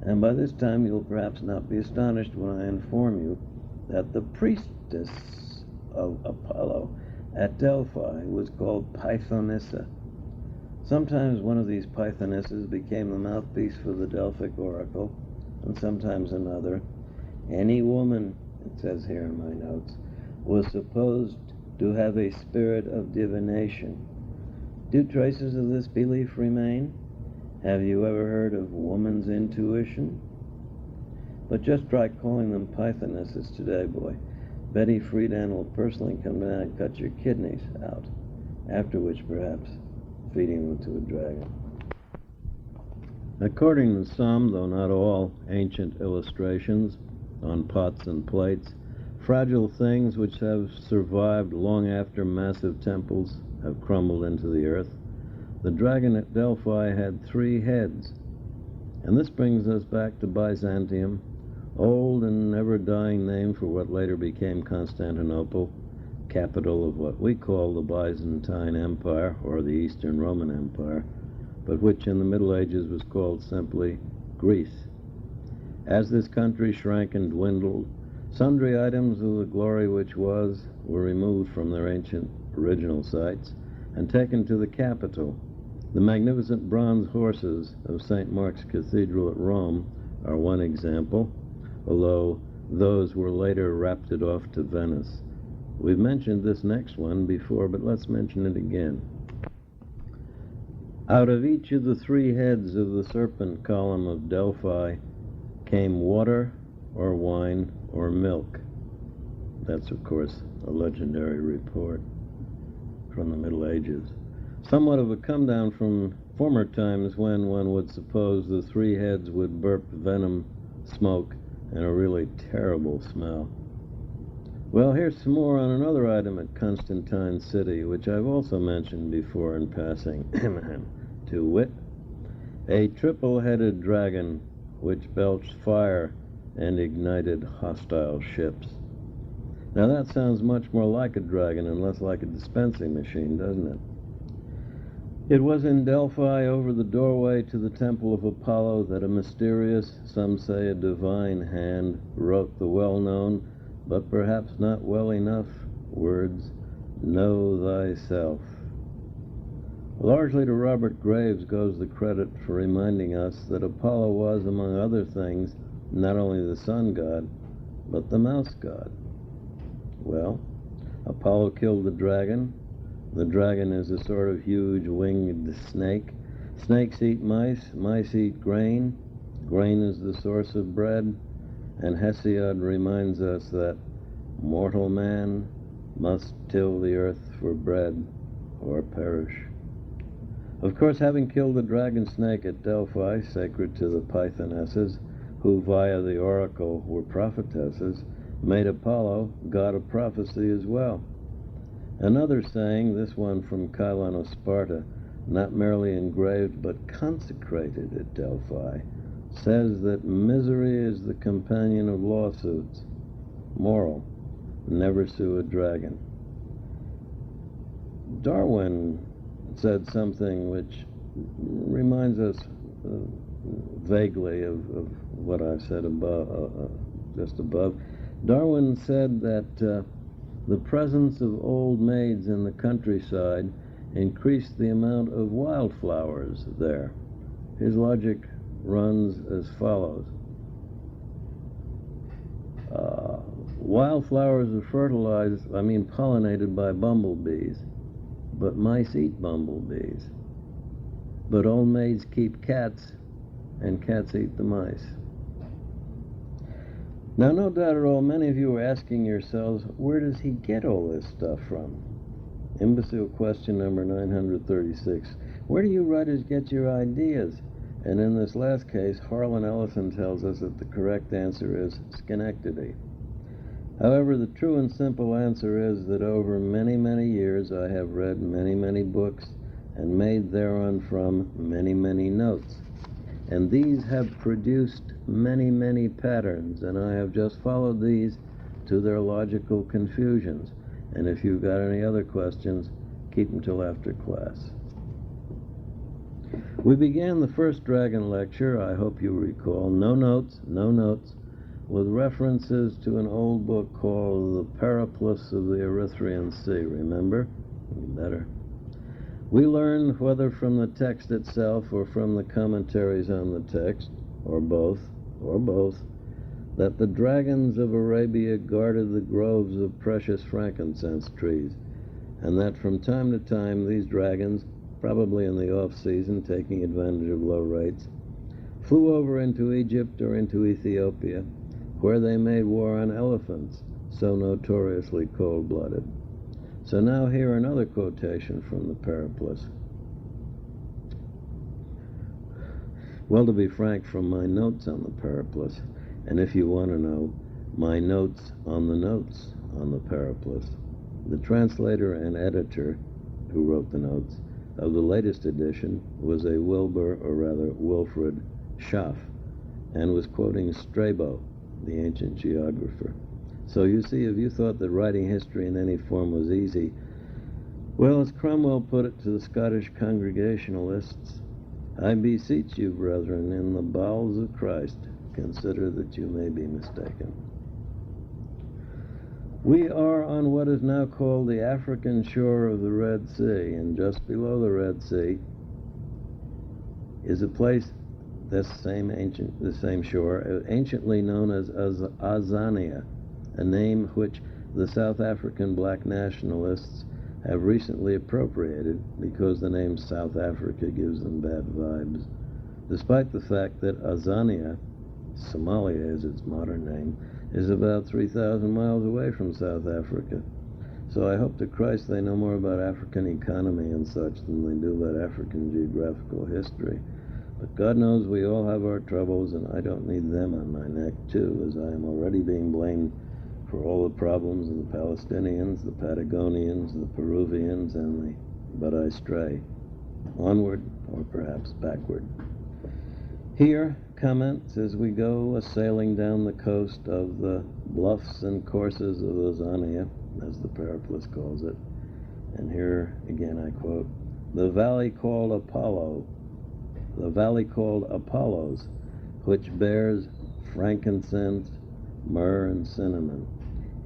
And by this time you'll perhaps not be astonished when I inform you that the priestess of Apollo at Delphi was called Pythonissa. Sometimes one of these Pythonisses became the mouthpiece for the Delphic oracle, and sometimes another. Any woman, it says here in my notes, was supposed to have a spirit of divination. Do traces of this belief remain? Have you ever heard of woman's intuition? But just try calling them Pythonisses today, boy. Betty Friedan will personally come down and cut your kidneys out, after which perhaps feeding them to a dragon. According to some, though not all, ancient illustrations on pots and plates, fragile things which have survived long after massive temples have crumbled into the earth, the dragon at Delphi had 3 heads. And this brings us back to Byzantium, old and never-dying name for what later became Constantinople, capital of what we call the Byzantine Empire, or the Eastern Roman Empire, but which in the Middle Ages was called simply Greece. As this country shrank and dwindled, sundry items of the glory which was were removed from their ancient original sites and taken to the capital. The magnificent bronze horses of St. Mark's Cathedral at Rome are one example, although those were later rapted off to Venice. We've mentioned this next one before, but let's mention it again. Out of each of the 3 heads of the serpent column of Delphi came water or wine or milk. That's, of course, a legendary report from the Middle Ages. Somewhat of a come down from former times when one would suppose the 3 heads would burp venom, smoke, and a really terrible smell. Well, here's some more on another item at Constantine City, which I've also mentioned before in passing. To wit, a triple-headed dragon which belched fire and ignited hostile ships. Now that sounds much more like a dragon and less like a dispensing machine, doesn't it? It was in Delphi, over the doorway to the temple of Apollo, that a mysterious, some say a divine hand, wrote the well-known, but perhaps not well enough, words, "Know thyself." Largely to Robert Graves goes the credit for reminding us that Apollo was, among other things, not only the sun god, but the mouse god. Well, Apollo killed the dragon. The dragon is a sort of huge winged snake. Snakes eat mice, mice eat grain. Grain is the source of bread. And Hesiod reminds us that mortal man must till the earth for bread or perish. Of course, having killed the dragon snake at Delphi, sacred to the Pythonesses, who via the oracle were prophetesses, made Apollo god of prophecy as well. Another saying, this one from Chilon of Sparta, not merely engraved but consecrated at Delphi, says that misery is the companion of lawsuits. Moral, never sue a dragon. Darwin said something which reminds us vaguely of what I've said above, just above. Darwin said that the presence of old maids in the countryside increased the amount of wildflowers there. His logic runs as follows. Wildflowers are pollinated by bumblebees, but mice eat bumblebees. But old maids keep cats, and cats eat the mice. Now, no doubt at all, many of you are asking yourselves, where does he get all this stuff from? Imbecile question number 936. Where do you writers get your ideas? And in this last case, Harlan Ellison tells us that the correct answer is Schenectady. However, the true and simple answer is that over many, many years I have read many, many books and made thereon from many, many notes. And these have produced many, many patterns, and I have just followed these to their logical confusions. And if you've got any other questions, keep them till after class. We began the first dragon lecture, I hope you recall, no notes, with references to an old book called The Periplus of the Erythraean Sea. Remember? You better. We learned, whether from the text itself or from the commentaries on the text, or both, that the dragons of Arabia guarded the groves of precious frankincense trees, and that from time to time these dragons, probably in the off-season, taking advantage of low rates, flew over into Egypt or into Ethiopia, where they made war on elephants, so notoriously cold-blooded. So now hear another quotation from the Periplus. Well, to be frank, from my notes on the Periplus, and if you want to know, my notes on the Periplus, the translator and editor who wrote the notes of the latest edition was a Wilbur, or rather Wilfred, Schaff, and was quoting Strabo, the ancient geographer. So you see, if you thought that writing history in any form was easy, well, as Cromwell put it to the Scottish Congregationalists, I beseech you, brethren, in the bowels of Christ, consider that you may be mistaken. We are on what is now called the African shore of the Red Sea, and just below the Red Sea is a place, the same shore, anciently known as Azania, a name which the South African black nationalists have recently appropriated because the name South Africa gives them bad vibes, despite the fact that Azania, Somalia is its modern name, is about 3,000 miles away from South Africa. So I hope to Christ they know more about African economy and such than they do about African geographical history. But God knows we all have our troubles, and I don't need them on my neck, too, as I am already being blamed for all the problems of the Palestinians, the Patagonians, the Peruvians, and the But I Stray. Onward, or perhaps backward. Here comments as we go a-sailing down the coast of the bluffs and courses of Ozania, as the Periplus calls it. And here again I quote, the valley called Apollo's, which bears frankincense, myrrh, and cinnamon.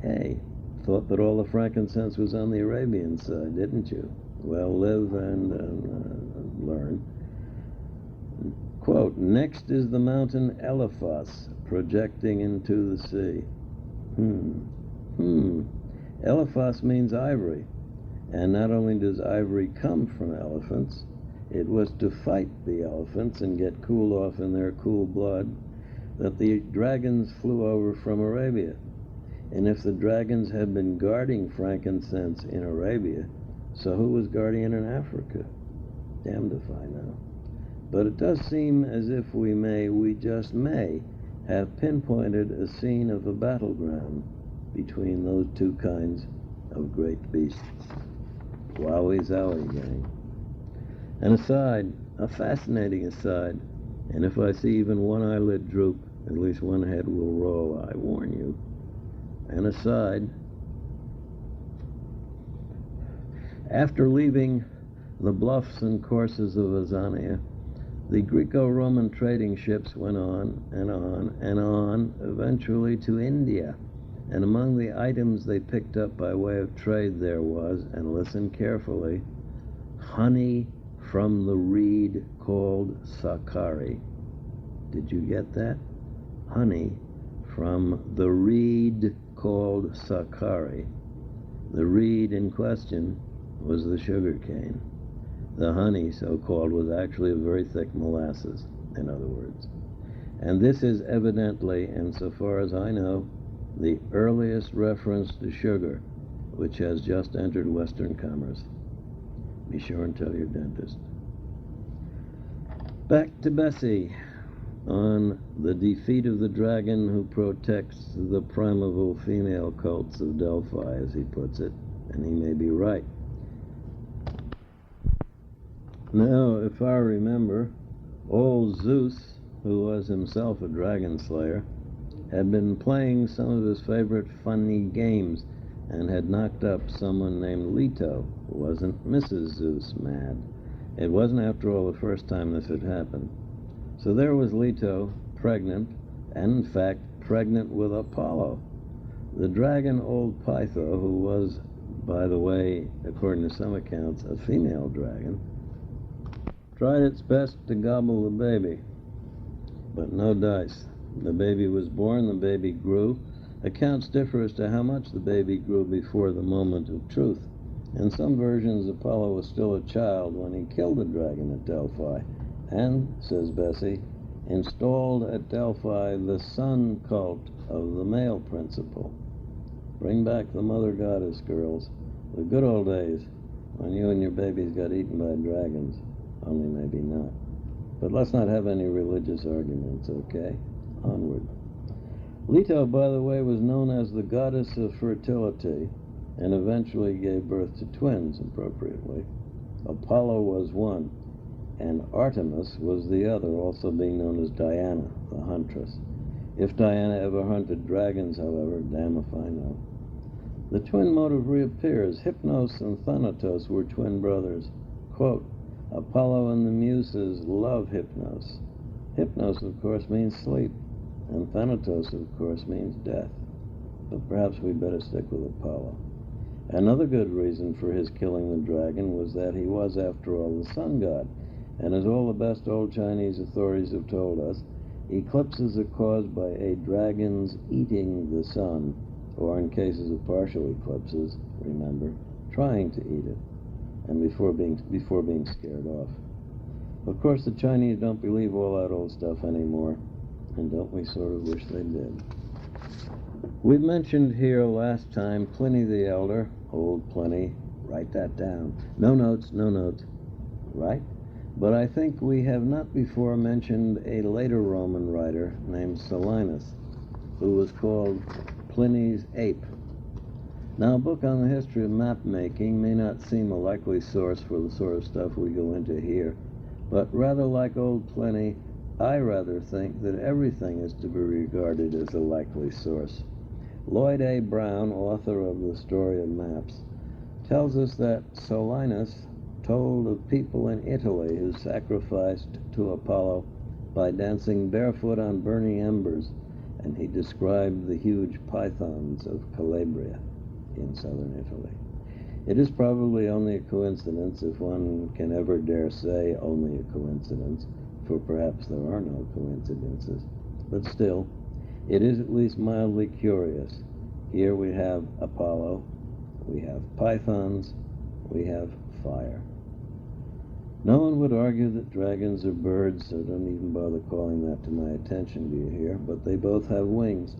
Hey, thought that all the frankincense was on the Arabian side, didn't you? Well, live and learn. Quote, next is the mountain Eliphas, projecting into the sea. Eliphas means ivory. And not only does ivory come from elephants, it was to fight the elephants and get cooled off in their cool blood that the dragons flew over from Arabia. And if the dragons had been guarding frankincense in Arabia, so who was guarding it in Africa? Damned if I know. But it does seem as if we just may, have pinpointed a scene of a battleground between those two kinds of great beasts. Wowie zowie, gang. An aside, a fascinating aside, and if I see even one eyelid droop, at least one head will roll, I warn you. An aside, after leaving the bluffs and courses of Azania, the Greco-Roman trading ships went on and on and on, eventually to India. And among the items they picked up by way of trade there was, and listen carefully, honey from the reed called sakari. Did you get that? Honey from the reed called sakari. The reed in question was the sugar cane. The honey, so-called, was actually a very thick molasses, in other words. And this is evidently, and so far as I know, the earliest reference to sugar, which has just entered Western commerce. Be sure and tell your dentist. Back to Bessie on the defeat of the dragon who protects the primeval female cults of Delphi, as he puts it, and he may be right. Now, if I remember, old Zeus, who was himself a dragon slayer, had been playing some of his favorite funny games and had knocked up someone named Leto. Wasn't Mrs. Zeus mad? It wasn't, after all, the first time this had happened. So there was Leto, pregnant, and in fact pregnant with Apollo. The dragon old Pytho, who was, by the way, according to some accounts, a female dragon, tried its best to gobble the baby, but no dice. The baby was born, the baby grew. Accounts differ as to how much the baby grew before the moment of truth. In some versions, Apollo was still a child when he killed the dragon at Delphi, and, says Bessie, installed at Delphi the sun cult of the male principle. Bring back the mother goddess, girls. The good old days when you and your babies got eaten by dragons. Only maybe not. But let's not have any religious arguments, okay? Onward. Leto, by the way, was known as the goddess of fertility and eventually gave birth to twins, appropriately. Apollo was one, and Artemis was the other, also being known as Diana, the huntress. If Diana ever hunted dragons, however, damn if I know. The twin motive reappears. Hypnos and Thanatos were twin brothers. Quote, Apollo and the Muses love Hypnos. Hypnos, of course, means sleep, and Thanatos, of course, means death. But perhaps we better stick with Apollo. Another good reason for his killing the dragon was that he was, after all, the sun god, and as all the best old Chinese authorities have told us, eclipses are caused by a dragon's eating the sun, or in cases of partial eclipses, remember, trying to eat it, and before being scared off. Of course, the Chinese don't believe all that old stuff anymore, and don't we sort of wish they did. We mentioned here last time Pliny the Elder, old Pliny, write that down. No notes, right? But I think we have not before mentioned a later Roman writer named Silenus, who was called Pliny's Ape. Now, a book on the history of map-making may not seem a likely source for the sort of stuff we go into here, but rather like old Pliny, I rather think that everything is to be regarded as a likely source. Lloyd A. Brown, author of The Story of Maps, tells us that Solinus told of people in Italy who sacrificed to Apollo by dancing barefoot on burning embers, and he described the huge pythons of Calabria in southern Italy. It is probably only a coincidence, if one can ever dare say only a coincidence, for perhaps there are no coincidences. But still, it is at least mildly curious. Here we have Apollo, we have pythons, we have fire. No one would argue that dragons are birds, so don't even bother calling that to my attention, do you hear? But they both have wings.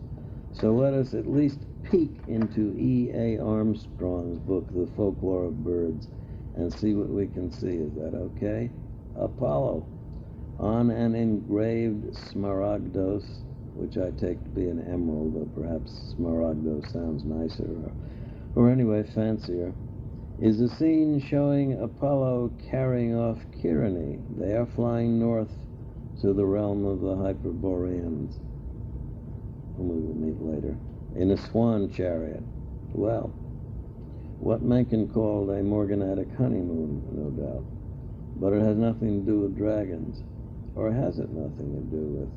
So let us at least peek into E.A. Armstrong's book, The Folklore of Birds, and see what we can see. Is that okay? Apollo. On an engraved smaragdos, which I take to be an emerald, though perhaps smaragdos sounds nicer, or anyway fancier, is a scene showing Apollo carrying off Kyrene. They are flying north to the realm of the Hyperboreans, whom we will meet later, in a swan chariot. Well, what Mencken called a morganatic honeymoon, no doubt. But it has nothing to do with dragons. Or has it nothing to do with?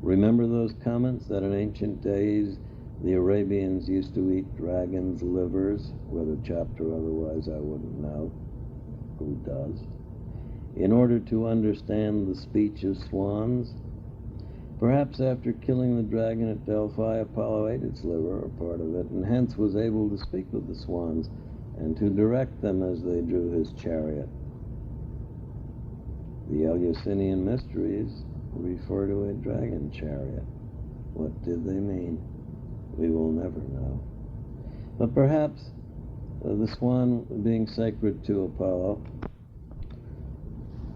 Remember those comments that in ancient days the Arabians used to eat dragons' livers, whether chopped or otherwise, I wouldn't know. Who does? In order to understand the speech of swans? Perhaps after killing the dragon at Delphi, Apollo ate its liver, or part of it, and hence was able to speak with the swans and to direct them as they drew his chariot. The Eleusinian mysteries refer to a dragon chariot. What did they mean? We will never know. But perhaps the swan being sacred to Apollo,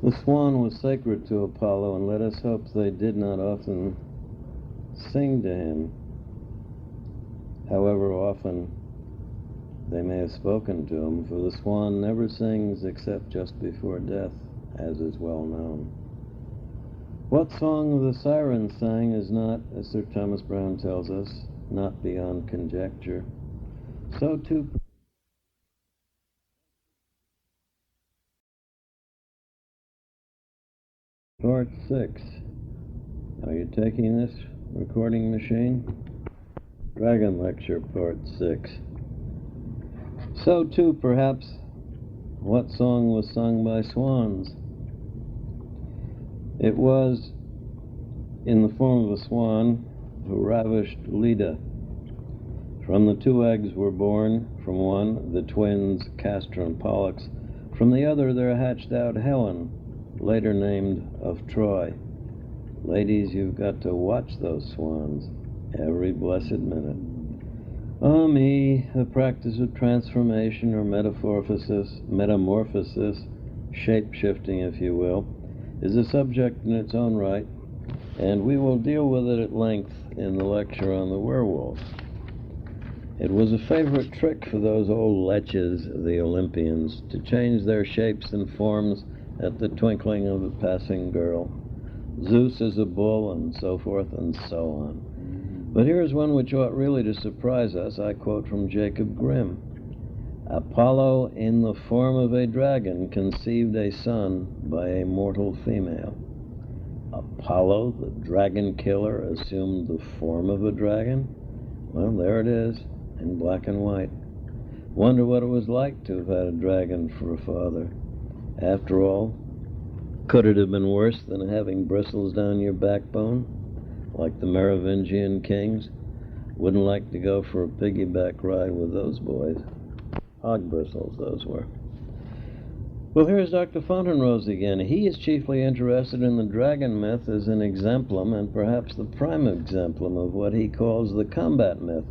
the swan was sacred to Apollo, and let us hope they did not often sing to him, however often they may have spoken to him, for the swan never sings except just before death, as is well known. What song the siren sang is not, as Sir Thomas Browne tells us, not beyond conjecture. So too Part 6. Are you taking this recording machine? Dragon Lecture Part 6. So too, perhaps, what song was sung by swans? It was in the form of a swan who ravished Leda. From the two eggs were born, from one, the twins Castor and Pollux. From the other there hatched out Helen, later named of Troy. Ladies, you've got to watch those swans every blessed minute. Ah me, the practice of transformation or metamorphosis, shape-shifting if you will, is a subject in its own right, and we will deal with it at length in the lecture on the werewolf. It was a favorite trick for those old leches, the Olympians, to change their shapes and forms at the twinkling of a passing girl. Zeus is a bull, and so forth and so on. But here is one which ought really to surprise us. I quote from Jacob Grimm. Apollo, in the form of a dragon, conceived a son by a mortal female. Apollo, the dragon killer, assumed the form of a dragon? Well, there it is, in black and white. Wonder what it was like to have had a dragon for a father. After all, could it have been worse than having bristles down your backbone, like the Merovingian kings? Wouldn't like to go for a piggyback ride with those boys. Hog bristles, those were. Well, here's Dr. Fontenrose again. He is chiefly interested in the dragon myth as an exemplum, and perhaps the prime exemplum, of what he calls the combat myth.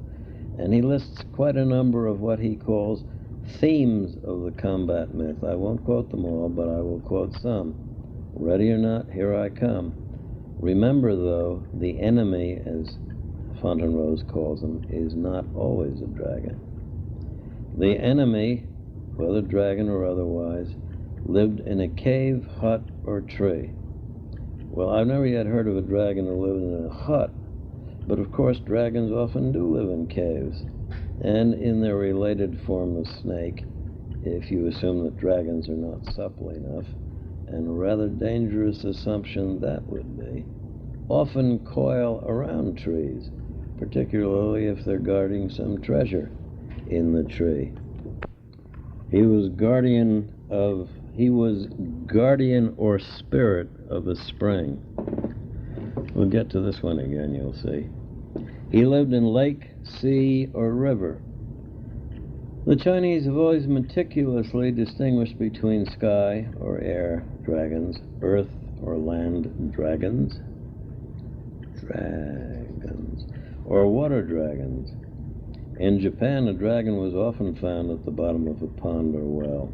And he lists quite a number of what he calls themes of the combat myth. I won't quote them all, but I will quote some. Ready or not, here I come. Remember, though, the enemy, as Fontenrose calls him, is not always a dragon. The enemy, whether dragon or otherwise, lived in a cave, hut, or tree. Well, I've never yet heard of a dragon that lived in a hut, but of course dragons often do live in caves, and in their related form of snake, if you assume that dragons are not supple enough, and a rather dangerous assumption that would be, often coil around trees, particularly if they're guarding some treasure in the tree. He was guardian or spirit of a spring. We'll get to this one again, you'll see. He lived in lake, sea, or river. The Chinese have always meticulously distinguished between sky or air dragons, earth or land dragons, or water dragons. In Japan, a dragon was often found at the bottom of a pond or well.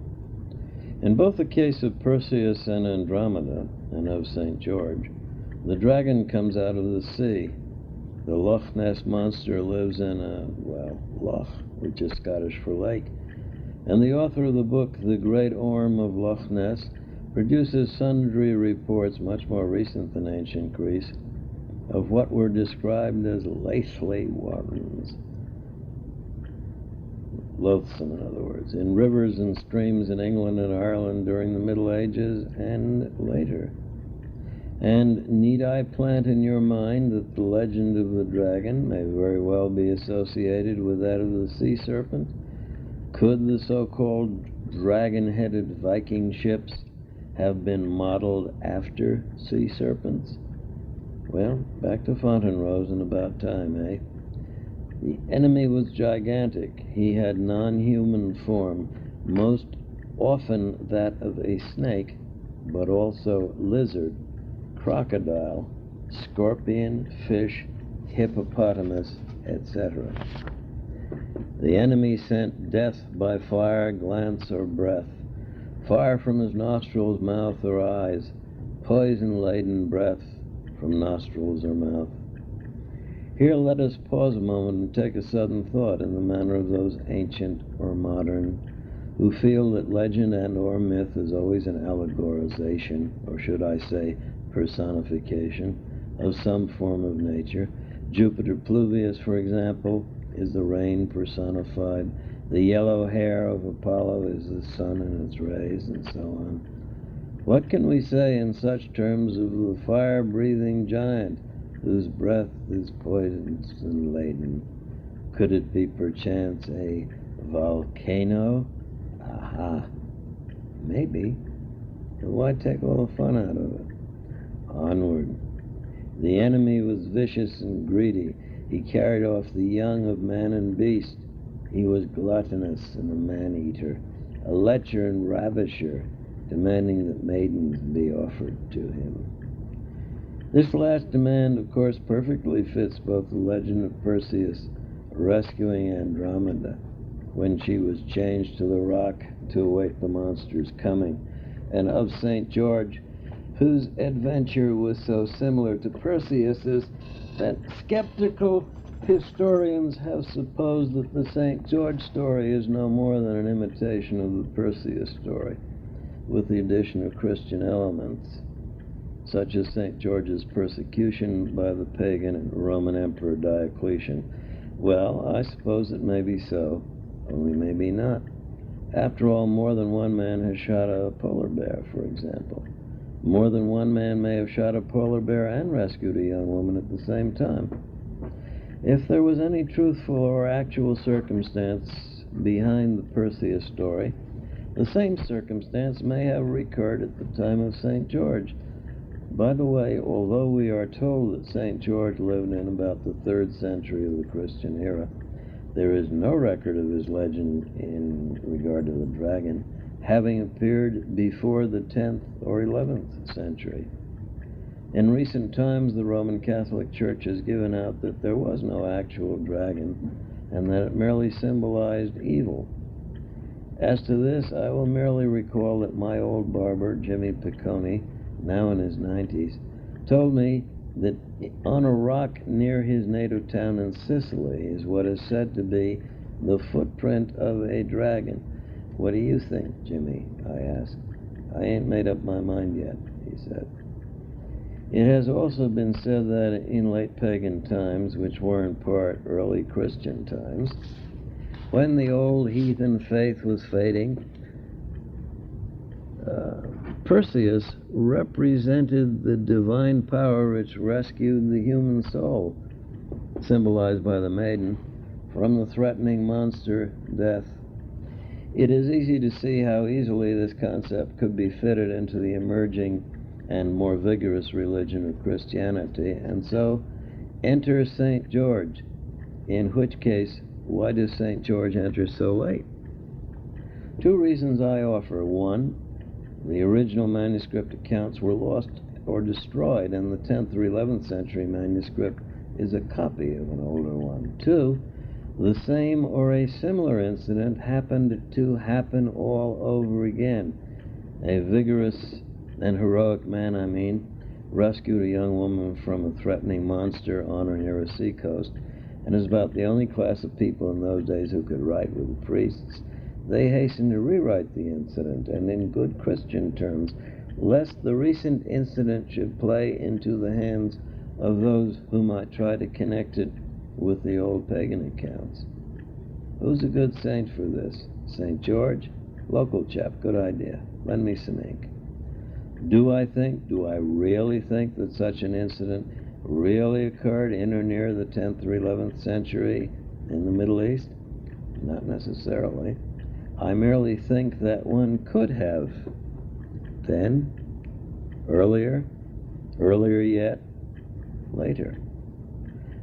In both the case of Perseus and Andromeda, and of St. George, the dragon comes out of the sea. The Loch Ness monster lives in a, loch, which is Scottish for lake. And the author of the book, The Great Orm of Loch Ness, produces sundry reports, much more recent than ancient Greece, of what were described as laithly ones. Loathsome, in other words, in rivers and streams in England and Ireland during the Middle Ages and later. And need I plant in your mind that the legend of the dragon may very well be associated with that of the sea serpent? Could the so-called dragon-headed Viking ships have been modeled after sea serpents? Well, back to Fontainrose in about time, eh? The enemy was gigantic. He had non-human form, most often that of a snake, but also lizard, crocodile, scorpion, fish, hippopotamus, etc. The enemy sent death by fire, glance, or breath, fire from his nostrils, mouth, or eyes, poison-laden breath from nostrils or mouth. Here let us pause a moment and take a sudden thought in the manner of those ancient or modern who feel that legend and or myth is always an allegorization, or should I say personification, of some form of nature. Jupiter Pluvius, for example, is the rain personified. The yellow hair of Apollo is the sun and its rays, and so on. What can we say in such terms of the fire-breathing giant whose breath is poisonous and laden? Could it be perchance a volcano? Aha, maybe. But why take all the fun out of it? Onward. The enemy was vicious and greedy. He carried off the young of man and beast. He was gluttonous and a man-eater, a lecher and ravisher, demanding that maidens be offered to him. This last demand, of course, perfectly fits both the legend of Perseus rescuing Andromeda when she was changed to the rock to await the monster's coming, and of St. George, whose adventure was so similar to Perseus's that skeptical historians have supposed that the St. George story is no more than an imitation of the Perseus story, with the addition of Christian elements, such as St. George's persecution by the pagan and Roman Emperor Diocletian. Well, I suppose it may be so, only maybe not. After all, more than one man has shot a polar bear, for example. More than one man may have shot a polar bear and rescued a young woman at the same time. If there was any truthful or actual circumstance behind the Perseus story, the same circumstance may have recurred at the time of St. George. By the way, although we are told that St. George lived in about the 3rd century of the Christian era, there is no record of his legend in regard to the dragon having appeared before the 10th or 11th century. In recent times, the Roman Catholic Church has given out that there was no actual dragon and that it merely symbolized evil. As to this, I will merely recall that my old barber, Jimmy Piccone, now in his 90s, told me that on a rock near his native town in Sicily is what is said to be the footprint of a dragon. What do you think, Jimmy? I asked. I ain't made up my mind yet, he said. It has also been said that in late pagan times, which were in part early Christian times, when the old heathen faith was fading, Perseus represented the divine power which rescued the human soul, symbolized by the maiden, from the threatening monster death. It is easy to see how easily this concept could be fitted into the emerging and more vigorous religion of Christianity, and so enter St. George, in which case, why does St. George enter so late? Two reasons I offer. One, the original manuscript accounts were lost or destroyed, and the 10th or 11th century manuscript is a copy of an older one. Two, the same or a similar incident happened to happen all over again. A vigorous and heroic man, rescued a young woman from a threatening monster on or near a seacoast, and is about the only class of people in those days who could write with the priests. They hastened to rewrite the incident, and in good Christian terms, lest the recent incident should play into the hands of those who might try to connect it with the old pagan accounts. Who's a good saint for this? St. George? Local chap, good idea. Lend me some ink. Do I really think that such an incident really occurred in or near the 10th or 11th century in the Middle East? Not necessarily. I merely think that one could have. Then, earlier yet, later.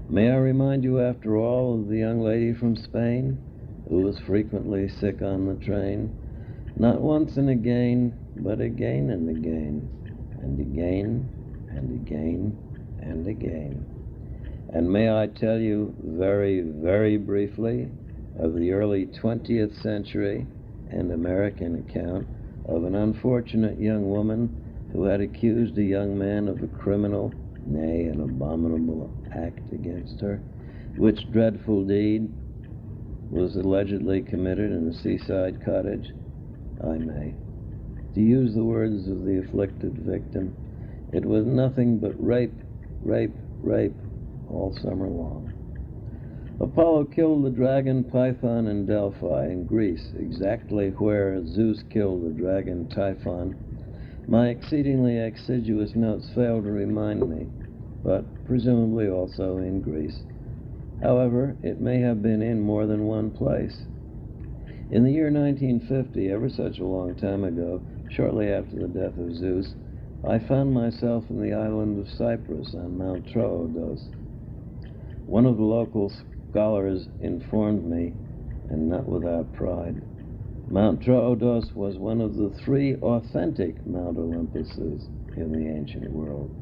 May I remind you, after all, of the young lady from Spain who was frequently sick on the train, not once and again, but again and again, and again and again and again. And may I tell you very, very briefly of the early 20th century and American account of an unfortunate young woman who had accused a young man of a criminal, nay, an abominable act against her, which dreadful deed was allegedly committed in a seaside cottage. I may, to use the words of the afflicted victim, it was nothing but rape, rape, rape all summer long. Apollo killed the dragon Python in Delphi in Greece, exactly where Zeus killed the dragon Typhon. My exceedingly exiguous notes fail to remind me, but presumably also in Greece. However, it may have been in more than one place. In the year 1950, ever such a long time ago, shortly after the death of Zeus, I found myself in the island of Cyprus on Mount Troodos. One of the local scholars informed me, and not without pride, Mount Troodos was one of the three authentic Mount Olympuses in the ancient world.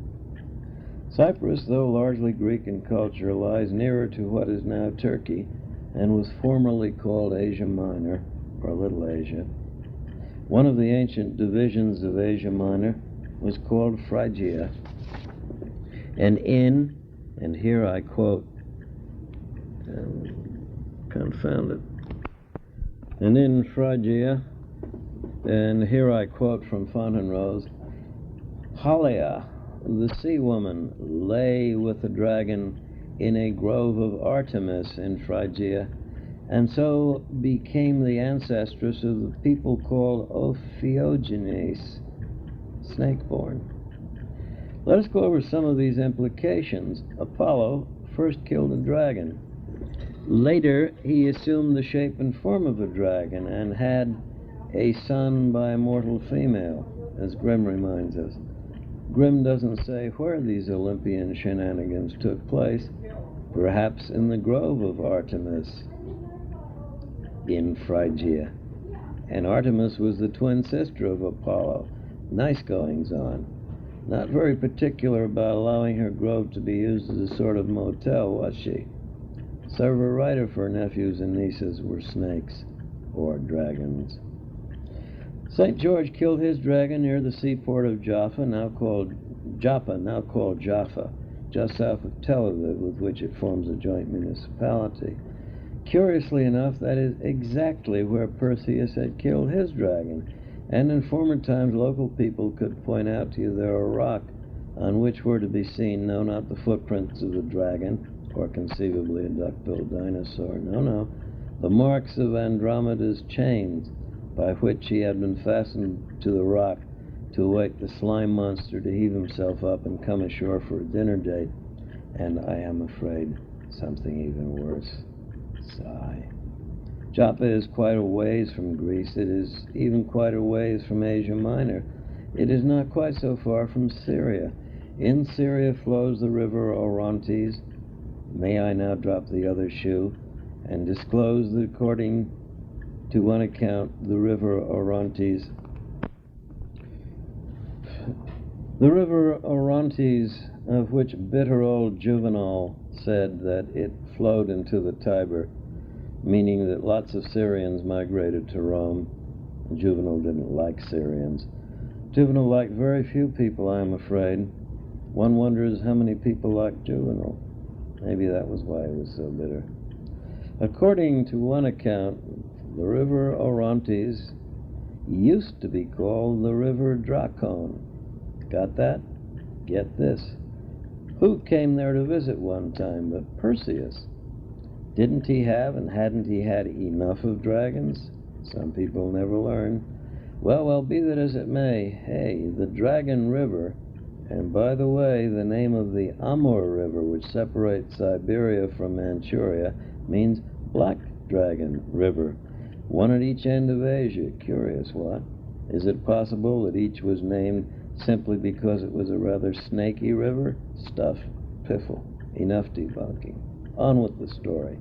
Cyprus, though largely Greek in culture, lies nearer to what is now Turkey and was formerly called Asia Minor, or Little Asia. One of the ancient divisions of Asia Minor was called Phrygia. And here I quote, confound it, and in Phrygia, and here I quote from Fontenrose, Halia, the sea woman, lay with the dragon in a grove of Artemis in Phrygia, and so became the ancestress of the people called Ophiogenes, snake-born. Let us go over some of these implications. Apollo first killed a dragon. Later, he assumed the shape and form of a dragon and had a son by a mortal female, as Grimm reminds us. Grimm doesn't say where these Olympian shenanigans took place, perhaps in the grove of Artemis in Phrygia. And Artemis was the twin sister of Apollo. Nice goings-on. Not very particular about allowing her grove to be used as a sort of motel, was she? Serve her right if her nephews and nieces were snakes or dragons. St. George killed his dragon near the seaport of Jaffa, now called Jaffa, just south of Tel Aviv, with which it forms a joint municipality. Curiously enough, that is exactly where Perseus had killed his dragon, and in former times local people could point out to you there a rock on which were to be seen, no, not the footprints of the dragon, or conceivably a duck-billed dinosaur, no, the marks of Andromeda's chains, by which he had been fastened to the rock to await the slime monster to heave himself up and come ashore for a dinner date, and I am afraid something even worse. Sigh. Joppa is quite a ways from Greece. It is even quite a ways from Asia Minor. It is not quite so far from Syria. In Syria flows the river Orontes. May I now drop the other shoe and disclose that according to one account, the river Orontes of which bitter old Juvenal said that it flowed into the Tiber, meaning that lots of Syrians migrated to Rome. Juvenal didn't like Syrians. Juvenal liked very few people, I am afraid. One wonders how many people liked Juvenal. Maybe that was why he was so bitter. According to one account, the river Orontes used to be called the river Dracon. Got that? Get this. Who came there to visit one time but Perseus? Didn't he have and hadn't he had enough of dragons? Some people never learn. Well, be that as it may, hey, the Dragon River, and by the way, the name of the Amur River, which separates Siberia from Manchuria, means Black Dragon River. One at each end of Asia. Curious, what? Is it possible that each was named simply because it was a rather snaky river? Stuff. Piffle. Enough debunking. On with the story.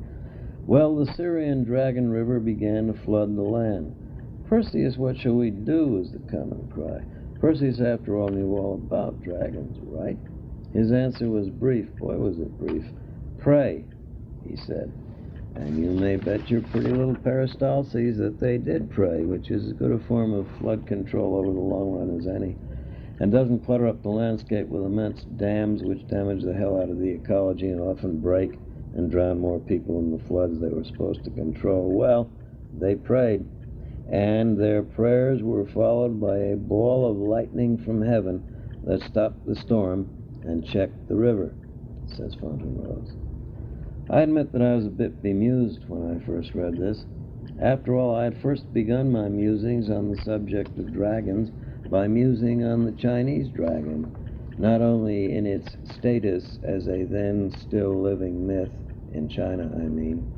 Well, the Syrian Dragon River began to flood the land. Perseus, what shall we do, was the common cry. Perseus, after all, knew all about dragons, right? His answer was brief. Boy, was it brief. Pray, he said. And you may bet your pretty little peristalses that they did pray, which is as good a form of flood control over the long run as any, and doesn't clutter up the landscape with immense dams which damage the hell out of the ecology and often break and drown more people in the floods they were supposed to control. Well, they prayed, and their prayers were followed by a ball of lightning from heaven that stopped the storm and checked the river, says Fontenrose. I admit that I was a bit bemused when I first read this. After all, I had first begun my musings on the subject of dragons by musing on the Chinese dragon, not only in its status as a then still living myth, in China I mean,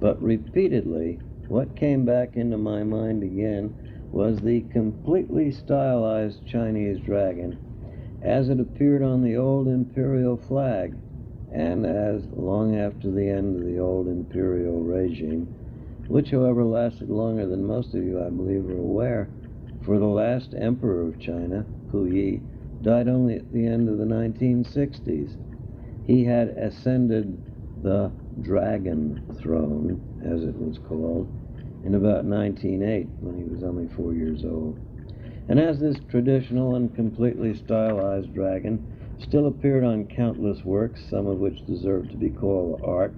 but repeatedly what came back into my mind again was the completely stylized Chinese dragon as it appeared on the old imperial flag, and as long after the end of the old imperial regime, which however lasted longer than most of you, I believe, are aware, for the last emperor of China, Pu Yi, died only at the end of the 1960s. He had ascended the dragon throne, as it was called, in about 1908, when he was only 4 years old. And as this traditional and completely stylized dragon still appeared on countless works, some of which deserved to be called art,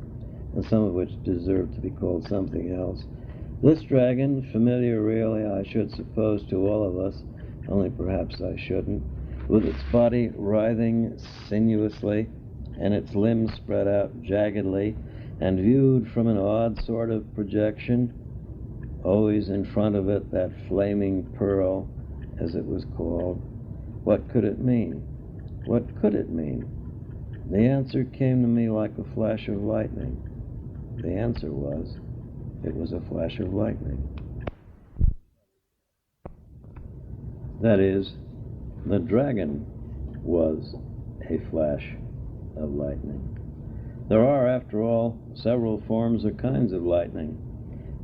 and some of which deserved to be called something else, this dragon, familiar really, I should suppose, to all of us, only perhaps I shouldn't, with its body writhing sinuously and its limbs spread out jaggedly, and viewed from an odd sort of projection, always in front of it that flaming pearl, as it was called. What could it mean? What could it mean? The answer came to me like a flash of lightning. The answer was, it was a flash of lightning. That is, the dragon was a flash of lightning. There are, after all, several forms or kinds of lightning.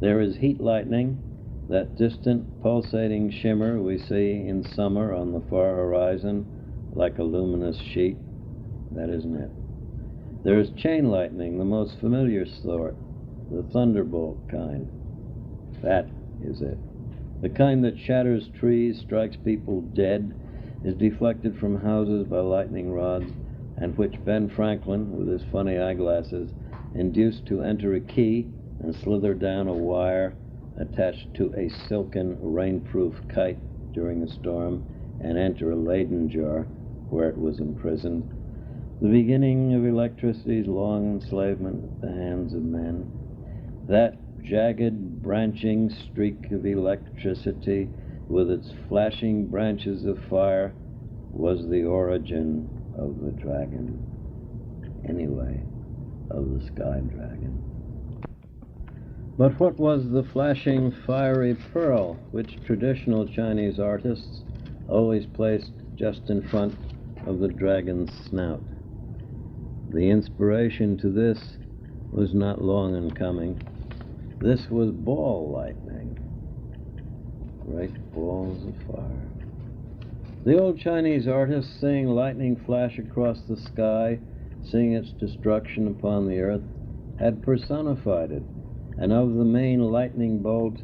There is heat lightning, that distant pulsating shimmer we see in summer on the far horizon like a luminous sheet. That isn't it. There is chain lightning, the most familiar sort, the thunderbolt kind. That is it. The kind that shatters trees, strikes people dead, is deflected from houses by lightning rods, and which Ben Franklin, with his funny eyeglasses, induced to enter a key and slither down a wire attached to a silken rainproof kite during a storm and enter a Leyden jar, where it was imprisoned, the beginning of electricity's long enslavement at the hands of men. That jagged, branching streak of electricity with its flashing branches of fire was the origin of the dragon. Anyway, of the sky dragon. But what was the flashing, fiery pearl which traditional Chinese artists always placed just in front of the dragon's snout? The inspiration to this was not long in coming. This was ball lightning, great balls of fire. The old Chinese artists, seeing lightning flash across the sky, seeing its destruction upon the earth, had personified it, and of the main lightning bolt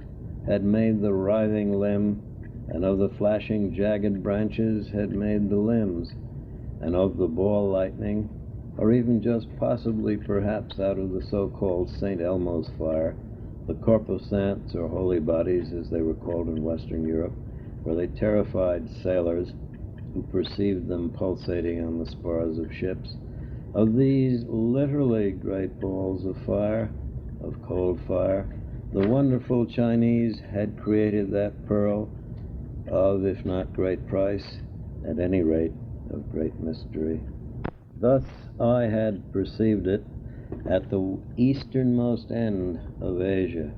had made the writhing limb, and of the flashing jagged branches had made the limbs, and of the ball lightning, or even just possibly perhaps out of the so-called St. Elmo's fire, the corposants, or holy bodies as they were called in Western Europe, where they terrified sailors who perceived them pulsating on the spars of ships. Of these literally great balls of fire, of cold fire, the wonderful Chinese had created that pearl of, if not great price, at any rate of great mystery. Thus I had perceived it at the easternmost end of Asia,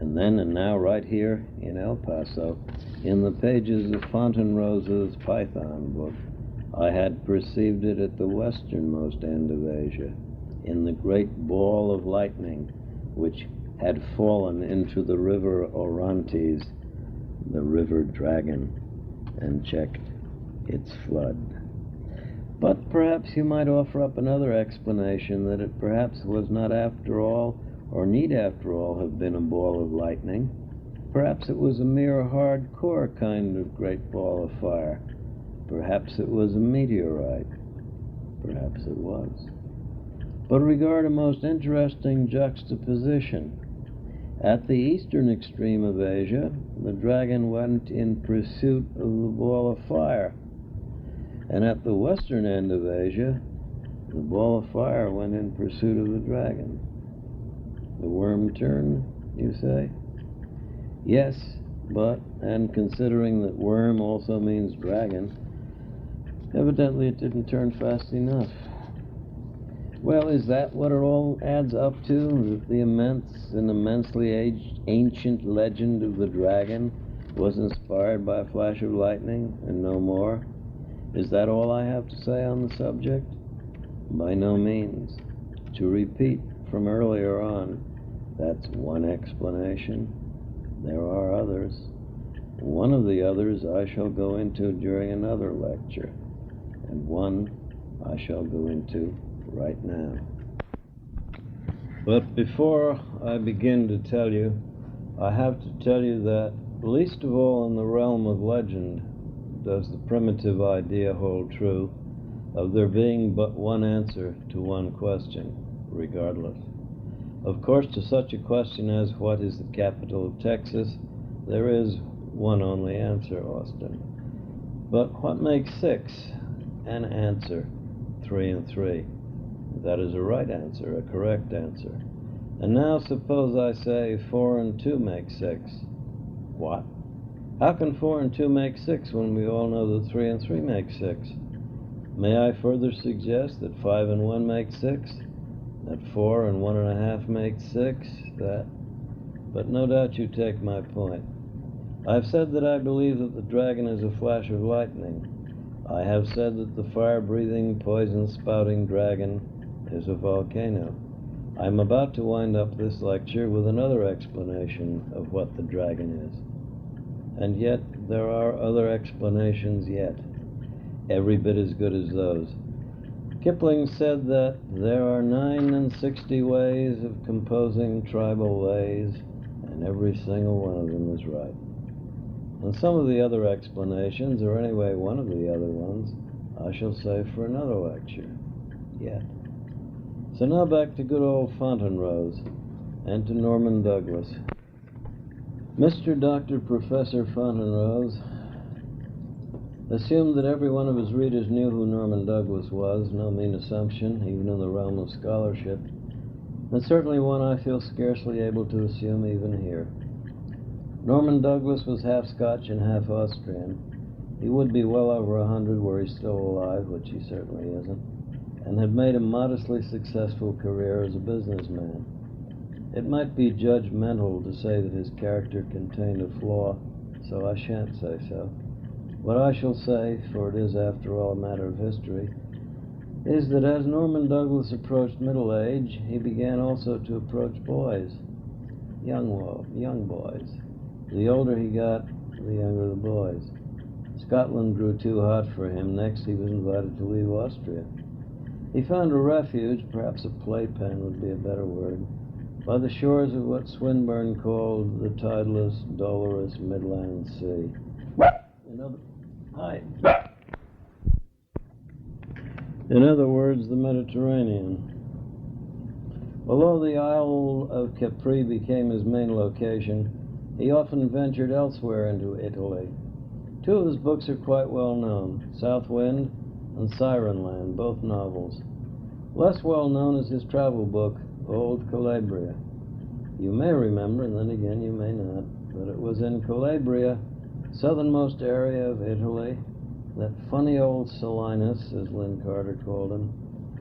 and then and now right here in El Paso, in the pages of Fontenrose's Python book. I had perceived it at the westernmost end of Asia, in the great ball of lightning which had fallen into the river Orontes, the river dragon, and checked its flood. But perhaps you might offer up another explanation, that it perhaps was not after all, or need after all have been a ball of lightning. Perhaps it was a mere hardcore kind of great ball of fire. Perhaps it was a meteorite. Perhaps it was. But regard a most interesting juxtaposition. At the eastern extreme of Asia, the dragon went in pursuit of the ball of fire. And at the western end of Asia, the ball of fire went in pursuit of the dragon. The worm turn, you say? Yes, but, and considering that worm also means dragon, evidently it didn't turn fast enough. Well, is that what it all adds up to? That the immense and immensely ancient legend of the dragon was inspired by a flash of lightning and no more? Is that all I have to say on the subject? By no means. To repeat from earlier on, that's one explanation. There are others. One of the others I shall go into during another lecture, and one I shall go into right now. But before I begin to tell you, I have to tell you that, least of all in the realm of legend, does the primitive idea hold true of there being but one answer to one question, regardless. Of course, to such a question as what is the capital of Texas, there is one only answer, Austin. But what makes 6? An answer. 3 and 3. That is a right answer, a correct answer. And now suppose I say 4 and 2 make 6. What? How can 4 and 2 make 6 when we all know that 3 and 3 make 6? May I further suggest that 5 and 1 make 6? That 4 and 1.5 make 6? But no doubt you take my point. I've said that I believe that the dragon is a flash of lightning. I have said that the fire-breathing, poison-spouting dragon is a volcano. I'm about to wind up this lecture with another explanation of what the dragon is. And yet, there are other explanations yet, every bit as good as those. Kipling said that there are 69 ways of composing tribal lays, and every single one of them is right. And some of the other explanations, or anyway one of the other ones, I shall save for another lecture, yet. So now back to good old Fontenrose, and to Norman Douglas. Mr. Dr. Professor Fontenrose, assumed that every one of his readers knew who Norman Douglas was, no mean assumption, even in the realm of scholarship, and certainly one I feel scarcely able to assume even here. Norman Douglas was half Scotch and half Austrian. He would be well over 100 were he still alive, which he certainly isn't, and had made a modestly successful career as a businessman. It might be judgmental to say that his character contained a flaw, so I shan't say so. What I shall say, for it is after all a matter of history, is that as Norman Douglas approached middle age, he began also to approach boys, young boys. The older he got, the younger the boys. Scotland grew too hot for him. Next, he was invited to leave Austria. He found a refuge, perhaps a playpen would be a better word, by the shores of what Swinburne called the tideless, dolorous Midland Sea. In other words, the Mediterranean. Although the Isle of Capri became his main location, he often ventured elsewhere into Italy. Two of his books are quite well known, South Wind and Siren Land, both novels. Less well known is his travel book, Old Calabria. You may remember, and then again you may not, that it was in Calabria, southernmost area of Italy, that funny old Silenus, as Lynn Carter called him,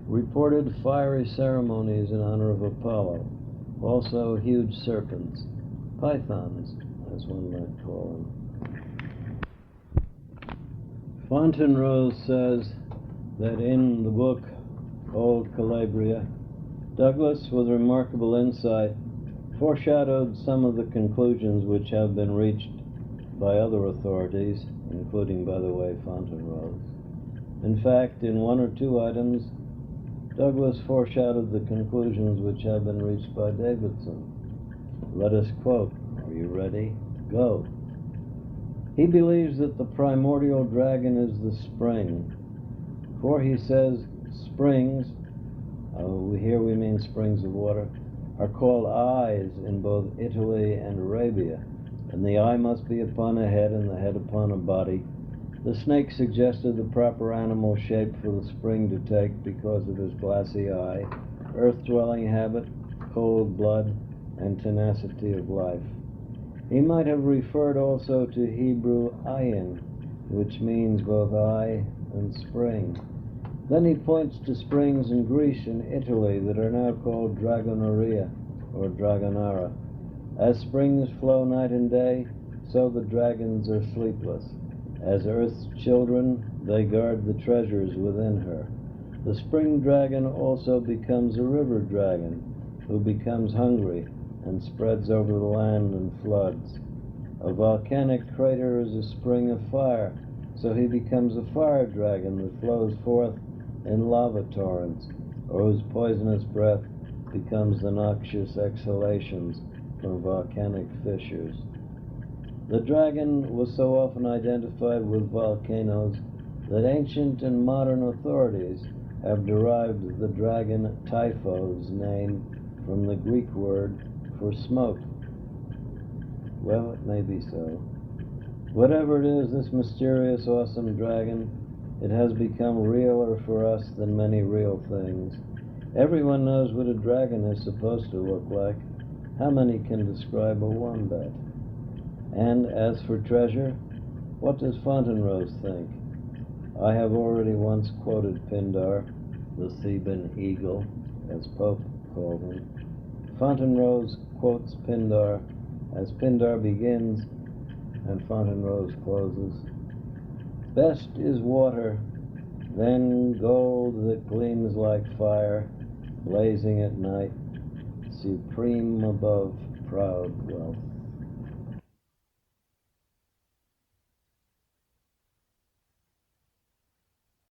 reported fiery ceremonies in honor of Apollo, also huge serpents, pythons, as one might call them. Fontenrose says that in the book Old Calabria, Douglas, with remarkable insight, foreshadowed some of the conclusions which have been reached by other authorities, including, by the way, Fontenrose. In fact, in one or two items, Douglas foreshadowed the conclusions which have been reached by Davidson. Let us quote. Are you ready? Go. He believes that the primordial dragon is the spring, for he says springs, here we mean springs of water, are called eyes in both Italy and Arabia, and the eye must be upon a head and the head upon a body. The snake suggested the proper animal shape for the spring to take because of his glassy eye, earth-dwelling habit, cold blood, and tenacity of life. He might have referred also to Hebrew ayin, which means both eye and spring. Then he points to springs in Greece and Italy that are now called Dragonaria or Dragonara. As springs flow night and day, so the dragons are sleepless. As earth's children, they guard the treasures within her. The spring dragon also becomes a river dragon, who becomes hungry and spreads over the land and floods. A volcanic crater is a spring of fire, so he becomes a fire dragon that flows forth in lava torrents, or whose poisonous breath becomes the noxious exhalations from volcanic fissures. The dragon was so often identified with volcanoes that ancient and modern authorities have derived the dragon Typho's name from the Greek word for smoke. Well, it may be so. Whatever it is, this mysterious, awesome dragon, it has become realer for us than many real things. Everyone knows what a dragon is supposed to look like. How many can describe a wombat? And as for treasure, what does Fontenrose think? I have already once quoted Pindar, the Theban eagle, as Pope called him. Fontenrose quotes Pindar as Pindar begins and Fontenrose closes. Best is water, then gold that gleams like fire, blazing at night, supreme above proud wealth.